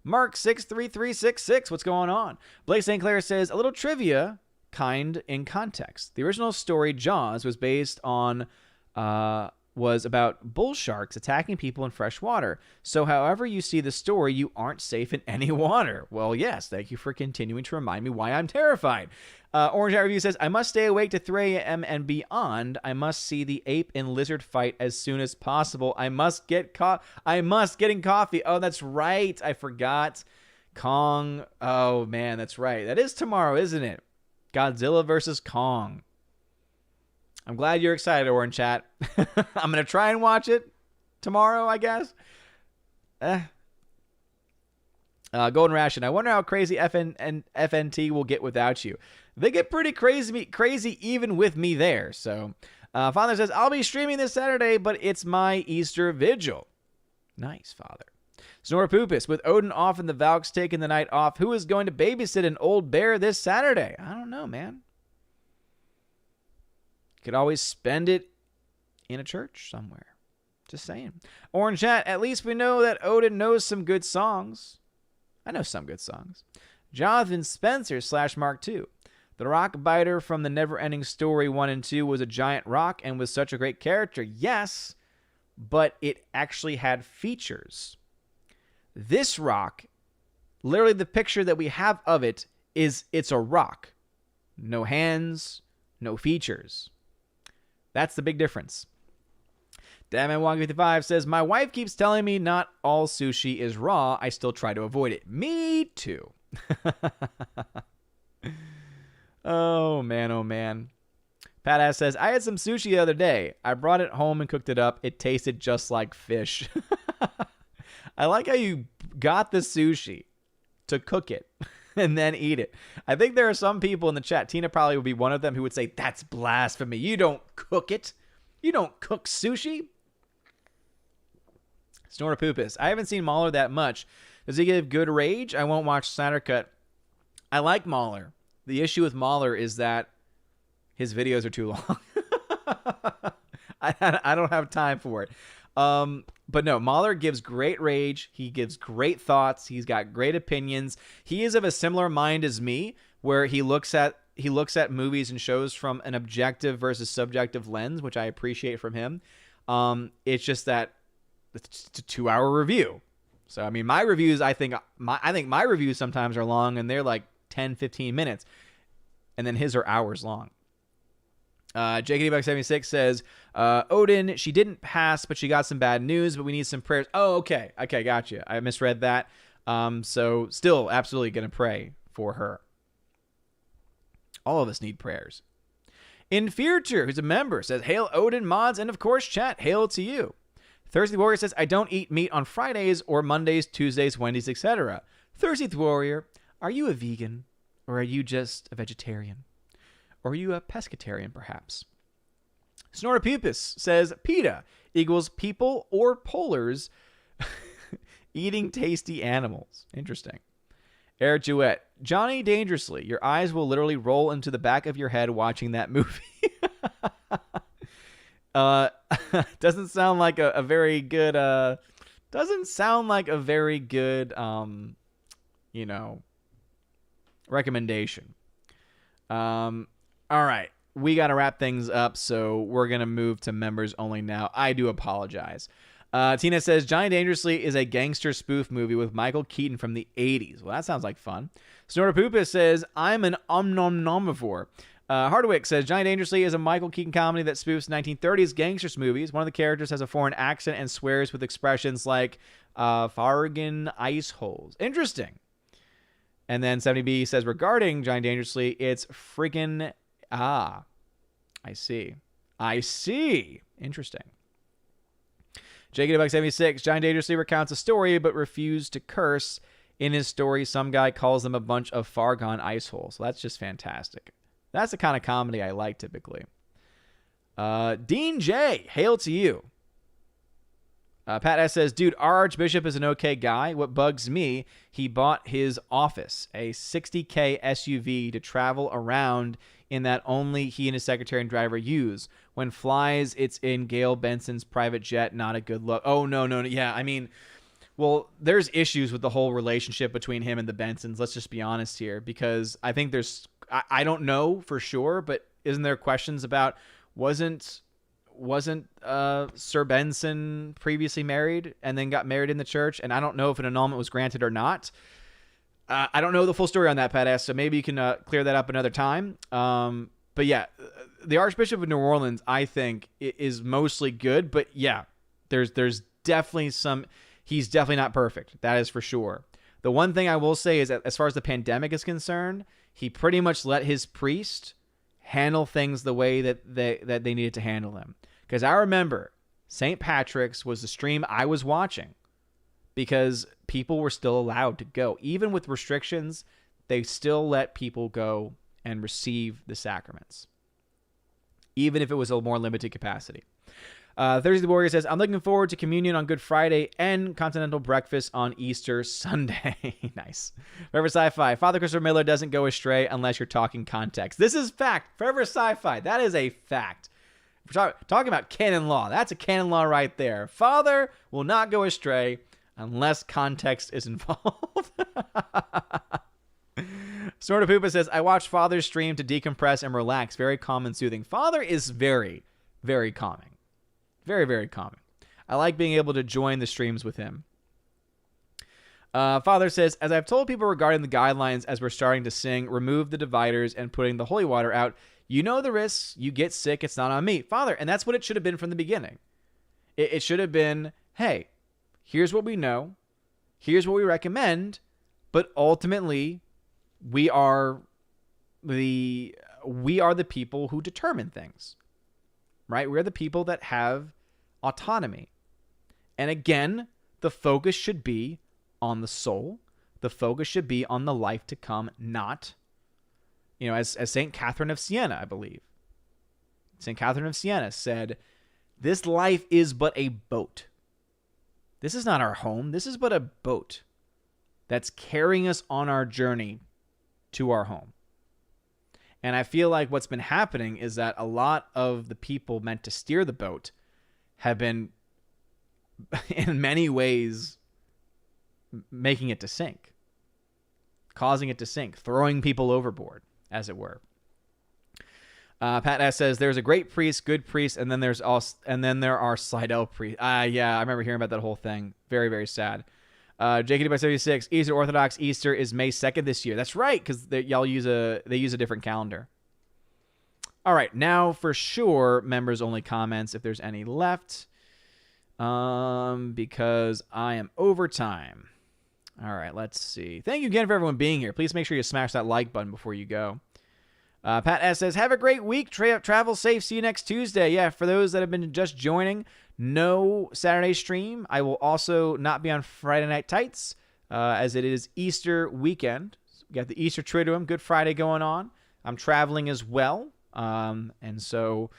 Mark63366, what's going on? Blake St. Clair says, a little trivia, kind in context. The original story, Jaws, was based on, was about bull sharks attacking people in fresh water. So however you see the story, you aren't safe in any water. Well, yes, thank you for continuing to remind me why I'm terrified. Orange Hat Review says, I must stay awake to 3 a.m. and beyond. I must see the ape and lizard fight as soon as possible. I must getting coffee. Oh, that's right. I forgot. Kong. Oh, man, that's right. That is tomorrow, isn't it? Godzilla versus Kong. I'm glad you're excited, Orange Chat. I'm going to try and watch it tomorrow, I guess. Golden Ration. I wonder how crazy FNT will get without you. They get pretty crazy even with me there. So, Father says, I'll be streaming this Saturday, but it's my Easter vigil. Nice, Father. Snorapoopus, with Odin off and the Valks taking the night off, who is going to babysit an old bear this Saturday? I don't know, man. Could always spend it in a church somewhere. Just saying. Orange Chat, at least we know that Odin knows some good songs. I know some good songs. Jonathan Spencer / Mark II. The rock biter from the Never-Ending Story 1 and 2 was a giant rock and was such a great character. Yes, but it actually had features. This rock, literally the picture that we have of it is it's a rock. No hands, no features. That's the big difference. Damn55 says, my wife keeps telling me not all sushi is raw. I still try to avoid it. Me too. Oh, man, oh, man. Patass says, I had some sushi the other day. I brought it home and cooked it up. It tasted just like fish. I like how you got the sushi to cook it and then eat it. I think there are some people in the chat, Tina probably would be one of them, who would say, that's blasphemy. You don't cook it. You don't cook sushi. Snorapoopus. I haven't seen Mahler that much. Does he give good rage? I won't watch Snyder Cut. I like Mahler. The issue with Mahler is that his videos are too long. I don't have time for it. But no, Mahler gives great rage. He gives great thoughts. He's got great opinions. He is of a similar mind as me, where he looks at movies and shows from an objective versus subjective lens, which I appreciate from him. It's just that it's a 2-hour review. So I mean, my reviews, I think my reviews sometimes are long, and they're like 10, 15 minutes, and then his are hours long. JKD76 says, Odin, she didn't pass, but she got some bad news, but we need some prayers. Oh, okay. Okay, gotcha. I misread that. So still absolutely going to pray for her. All of us need prayers. Infurture, who's a member, says, hail Odin mods, and of course, chat, hail to you. Thirsty Warrior says, I don't eat meat on Fridays or Mondays, Tuesdays, Wednesdays, etc. Thirsty Warrior, are you a vegan, or are you just a vegetarian? Or are you a pescatarian, perhaps? Snorapeepus says, PETA equals people or polars eating tasty animals. Interesting. Air Duet. Johnny Dangerously. Your eyes will literally roll into the back of your head watching that movie. Doesn't sound like a very good, recommendation. All right. We got to wrap things up, so we're going to move to members only now. I do apologize. Tina says, Johnny Dangerously is a gangster spoof movie with Michael Keaton from the 80s. Well, that sounds like fun. Snortapoopa says, I'm an omnomnomivore. Hardwick says, Johnny Dangerously is a Michael Keaton comedy that spoofs 1930s gangsters movies. One of the characters has a foreign accent and swears with expressions like Fargan ice holes. Interesting. And then 70B says, regarding Johnny Dangerously, it's freaking... I see. Interesting. JKW76, Johnny Dangerously recounts a story but refused to curse. In his story, some guy calls them a bunch of far gone ice holes. So that's just fantastic. That's the kind of comedy I like typically. Dean J, hail to you. Pat S says, dude, our Archbishop is an okay guy. What bugs me, he bought his office, a $60K SUV to travel around in that only he and his secretary and driver use. When flies, it's in Gail Benson's private jet. Not a good look. Oh, no. Yeah, I mean, well, there's issues with the whole relationship between him and the Bensons. Let's just be honest here, because I think there's, I don't know for sure, but isn't there questions about, wasn't Sir Benson previously married and then got married in the church? And I don't know if an annulment was granted or not. I don't know the full story on that, Pat S., so maybe you can clear that up another time. But yeah, the Archbishop of New Orleans, I think, is mostly good. But yeah, there's definitely some... He's definitely not perfect. That is for sure. The one thing I will say is that as far as the pandemic is concerned, he pretty much let his priest handle things the way that they needed to handle them. Because I remember St. Patrick's was the stream I was watching because people were still allowed to go. Even with restrictions, they still let people go and receive the sacraments, even if it was a more limited capacity. Thursday the Warrior says, I'm looking forward to communion on Good Friday and continental breakfast on Easter Sunday. Nice. Forever Sci-Fi. Father Christopher Miller doesn't go astray unless you're talking context. This is fact. Forever Sci-Fi. That is a fact. We're talking about canon law. That's a canon law right there. Father will not go astray unless context is involved. Sort of Poopa says, I watched Father's stream to decompress and relax. Very calm and soothing. Father is very, very calming. Very, very calming. I like being able to join the streams with him. Father says, as I've told people regarding the guidelines as we're starting to sing, remove the dividers and putting the holy water out. You know the risks. You get sick. It's not on me. Father, and that's what it should have been from the beginning. It should have been, hey, here's what we know. Here's what we recommend. But ultimately, we are the people who determine things. Right? We're the people that have autonomy. And again, the focus should be on the soul. The focus should be on the life to come, not, as St. Catherine of Siena, I believe. St. Catherine of Siena said, this life is but a boat. This is not our home. This is but a boat that's carrying us on our journey to our home. And I feel like what's been happening is that a lot of the people meant to steer the boat have been, in many ways, making it to sink, causing it to sink, throwing people overboard, as it were. Pat S says there's a great priest, good priest, and then there are Slidell priests. Yeah, I remember hearing about that whole thing. Very, very sad. JKD by 76, Eastern Orthodox Easter is May 2nd this year. That's right, because they use a different calendar. All right, now for sure, members only comments if there's any left, because I am over time. All right, let's see. Thank you again for everyone being here. Please make sure you smash that like button before you go. Pat S says, have a great week. Travel safe. See you next Tuesday. Yeah, for those that have been just joining, no Saturday stream. I will also not be on Friday Night Tights, as it is Easter weekend. We got the Easter Triduum, Good Friday going on. I'm traveling as well, and so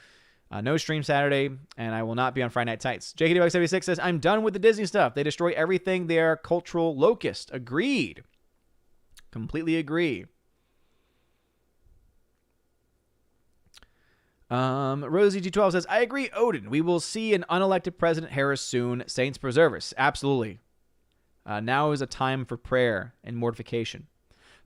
no stream Saturday, and I will not be on Friday Night Tights. JKD76 says, I'm done with the Disney stuff. They destroy everything. They are cultural locust. Agreed. Completely agree. Rosie G12 says, I agree, Odin. We will see an unelected President Harris soon. Saints preserve us. Absolutely. Now is a time for prayer and mortification.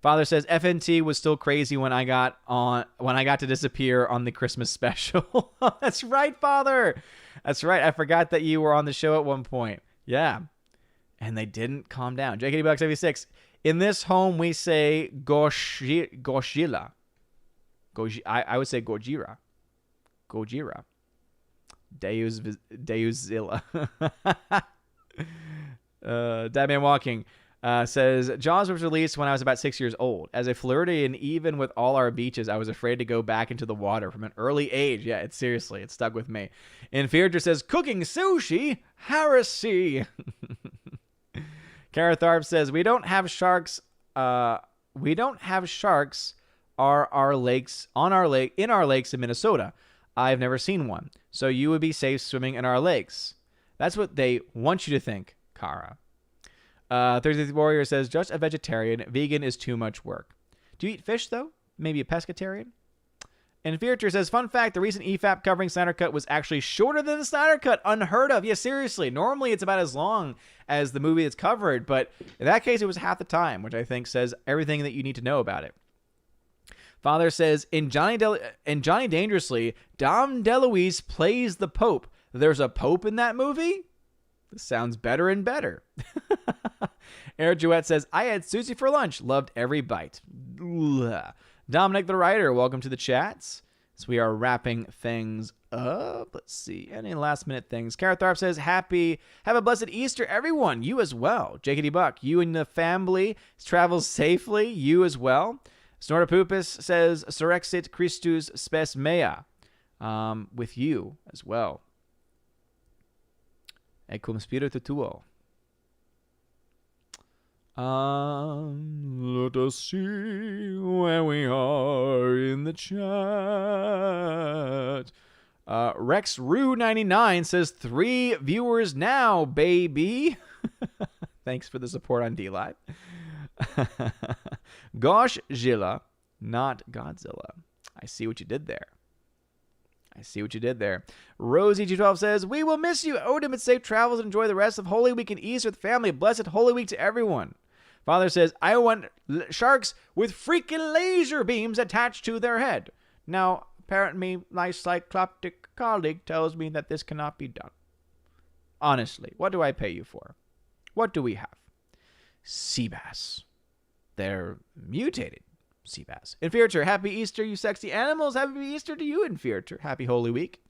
Father says, FNT was still crazy when I got to disappear on the Christmas special. That's right, Father. That's right. I forgot that you were on the show at one point. Yeah. And they didn't calm down. JKD Buck 76. In this home, we say Goshila. I would say Gojira. Gojira. Deuzilla. Deadman Walking says, Jaws was released when I was about 6 years old. As a Floridian, even with all our beaches, I was afraid to go back into the water from an early age. Yeah, it stuck with me. Inferior says, cooking sushi? Heresy. Kara Tharp says, we don't have sharks in our lakes in Minnesota. I've never seen one. So you would be safe swimming in our lakes. That's what they want you to think, Kara. Thursday Warrior says, just a vegetarian. Vegan is too much work. Do you eat fish, though? Maybe a pescatarian? And Fearter says, fun fact, the recent EFAP covering Snyder Cut was actually shorter than the Snyder Cut. Unheard of. Yeah, seriously. Normally, it's about as long as the movie that's covered. But in that case, it was half the time, which I think says everything that you need to know about it. Father says, in Johnny Dangerously, Dom DeLuise plays the Pope. There's a Pope in that movie? This sounds better and better. Eric Jouette says, I had sushi for lunch. Loved every bite. Ugh. Dominic the Writer, welcome to the chats. So we are wrapping things up. Let's see. Any last minute things? Kara Tharp says, have a blessed Easter, everyone. You as well. JKD Buck, you and the family travel safely. You as well. Snortopupus says, Surrexit Christus spes mea. With you as well. E cum spiritu tuo. Let us see where we are in the chat. Rex Rue 99 says 3 viewers now, baby. Thanks for the support on DLive. Gosh Zilla, not Godzilla. I see what you did there. Rosie G12 says, we will miss you, Odin, but safe travels and enjoy the rest of Holy Week and Easter with family. Blessed Holy Week to everyone. Father says, I want sharks with freaking laser beams attached to their head. Now, apparently, my cycloptic colleague tells me that this cannot be done. Honestly, what do I pay you for? What do we have? Sea bass. They're mutated sea bass. Inferior, happy Easter, you sexy animals. Happy Easter to you, Inferior. Happy Holy Week.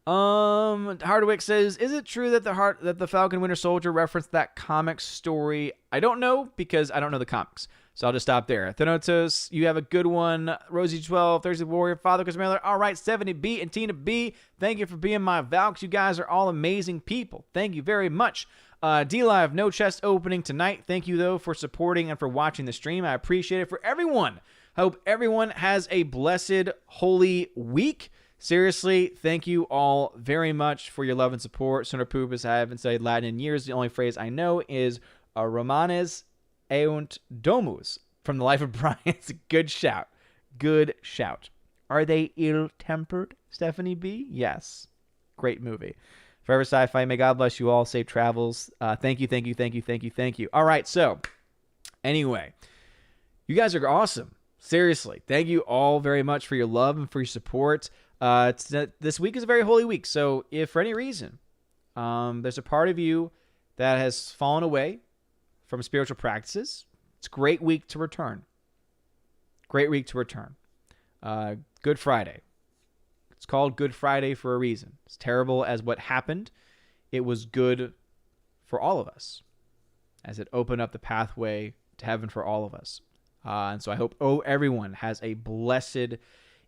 Hardwick says, is it true that the Falcon Winter Soldier referenced that comic story? I don't know because I don't know the comics. So I'll just stop there. Thanatos, you have a good one. Rosie 12, Thursday Warrior, Father Chris Mailer. All right, 70B and Tina B. Thank you for being my Valks. You guys are all amazing people. Thank you very much. DLive, no chest opening tonight. Thank you, though, for supporting and for watching the stream. I appreciate it. For everyone, hope everyone has a blessed Holy Week. Seriously, thank you all very much for your love and support. Sooner Poopus, I haven't studied Latin in years. The only phrase I know is Romanes eunt domus from The Life of Brian. It's a good shout. Good shout. Are they ill-tempered, Stephanie B? Yes. Great movie. Forever Sci-Fi, may God bless you all. Safe travels. Thank you. All right, so anyway, you guys are awesome. Seriously, thank you all very much for your love and for your support. This week is a very holy week, so if for any reason there's a part of you that has fallen away from spiritual practices, it's a great week to return. Good Friday. It's called Good Friday for a reason. As terrible as what happened, it was good for all of us, as it opened up the pathway to heaven for all of us. And so I hope everyone has a blessed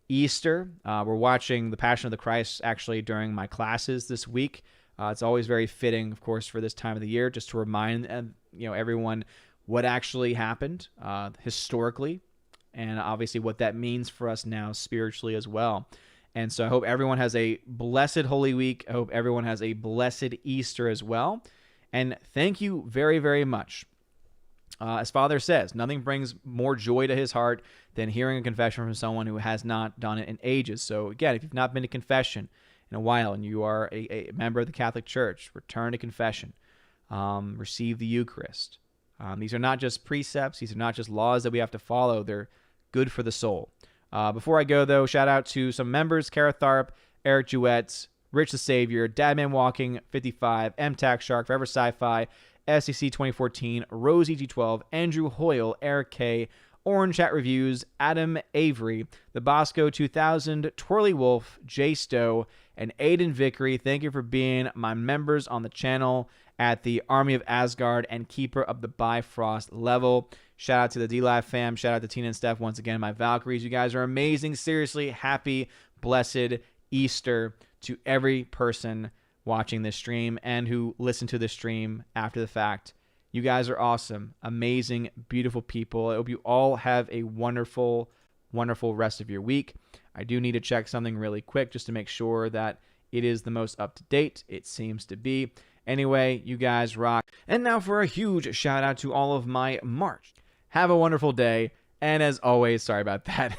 Easter. We're watching The Passion of the Christ actually during my classes this week. It's always very fitting, of course, for this time of the year, just to remind everyone what actually happened historically, and obviously what that means for us now spiritually as well. And so I hope everyone has a blessed Holy Week. I hope everyone has a blessed Easter as well. And thank you very, very much As Father says, nothing brings more joy to his heart than hearing a confession from someone who has not done it in ages. So again, if you've not been to confession in a while and you are a member of the Catholic Church, return to confession. Receive the Eucharist. These are not just precepts. These are not just laws that we have to follow. They're good for the soul. Before I go, though, shout out to some members: Kara Tharp, Eric Jewett, Rich the Savior, Dadman Walking 55, MTAC Shark, Forever Sci-Fi, SEC 2014, Rosie G12, Andrew Hoyle, Eric K, Orange Chat Reviews, Adam Avery, the Bosco 2000, Twirly Wolf, Jay Stowe, and Aiden Vickery. Thank you for being my members on the channel at the Army of Asgard and Keeper of the Bifrost level. Shout out to the D-Live fam. Shout out to Tina and Steph once again, my Valkyries. You guys are amazing. Seriously, happy, blessed Easter to every person watching this stream and who listen to this stream after the fact. You guys are awesome, amazing, beautiful people. I hope you all have a wonderful, wonderful rest of your week. I do need to check something really quick just to make sure that it is the most up-to-date. It seems to be. Anyway, you guys rock. And now for a huge shout out to all of my March. Have a wonderful day. And as always, sorry about that.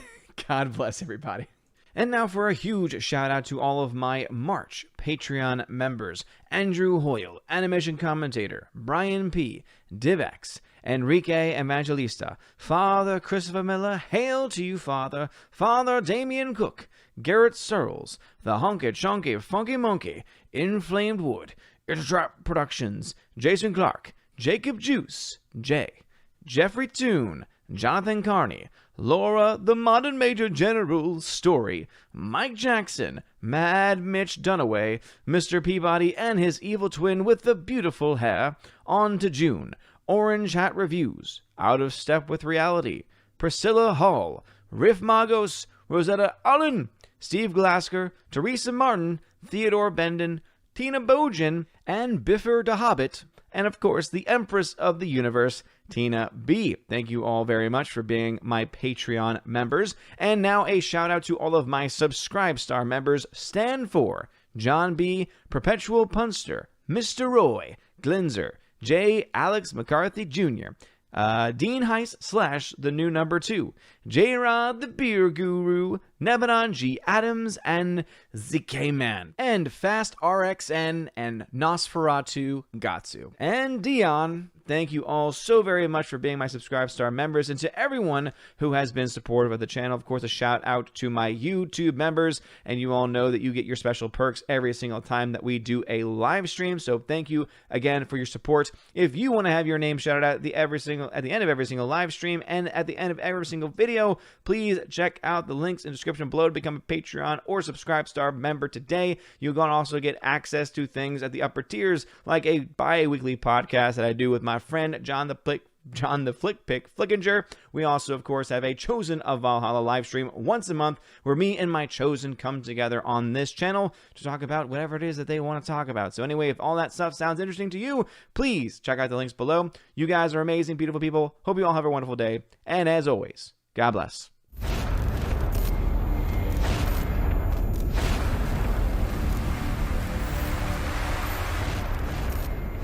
God bless everybody. And now for a huge shout out to all of my March Patreon members: Andrew Hoyle, Animation Commentator, Brian P, Divex, Enrique Evangelista, Father Christopher Miller, hail to you, Father, Father Damian Cook, Garrett Searles, The Honky Chonky Funky Monkey, Inflamed Wood, Intertrap Productions, Jason Clark, Jacob Juice, Jay, Jeffrey Toon, Jonathan Carney, Laura the Modern Major General Story, Mike Jackson, Mad Mitch Dunaway, Mr. Peabody and his evil twin with the beautiful hair, on to June, Orange Hat Reviews, Out of Step with Reality, Priscilla Hall, Riff Magos, Rosetta Allen, Steve Glasker, Teresa Martin, Theodore Benden, Tina Bojan, and Biffer the Hobbit, and of course the Empress of the Universe, Tina B. Thank you all very much for being my Patreon members. And now a shout out to all of my Subscribe Star members: Stan 4, John B, Perpetual Punster, Mr. Roy, Glinzer, J. Alex McCarthy Jr., Dean Heiss / the new number 2, J-Rod the Beer Guru, Nebanon G. Adams, and ZK-Man, and Fast RXN, and Nosferatu Gatsu. And Dion, thank you all so very much for being my Subscribe Star members, and to everyone who has been supportive of the channel. Of course, a shout out to my YouTube members, and you all know that you get your special perks every single time that we do a live stream, so thank you again for your support. If you want to have your name shouted out at the end of every single live stream and at the end of every single video, please check out the links in the description below to become a Patreon or Subscribe Star member today. You're going to also get access to things at the upper tiers, like a bi-weekly podcast that I do with my friend John the Flick Pick Flickinger. We also, of course, have a Chosen of Valhalla live stream once a month where me and my Chosen come together on this channel to talk about whatever it is that they want to talk about. So anyway, if all that stuff sounds interesting to you, please check out the links below. You guys are amazing, beautiful people. Hope you all have a wonderful day. And as always, God bless.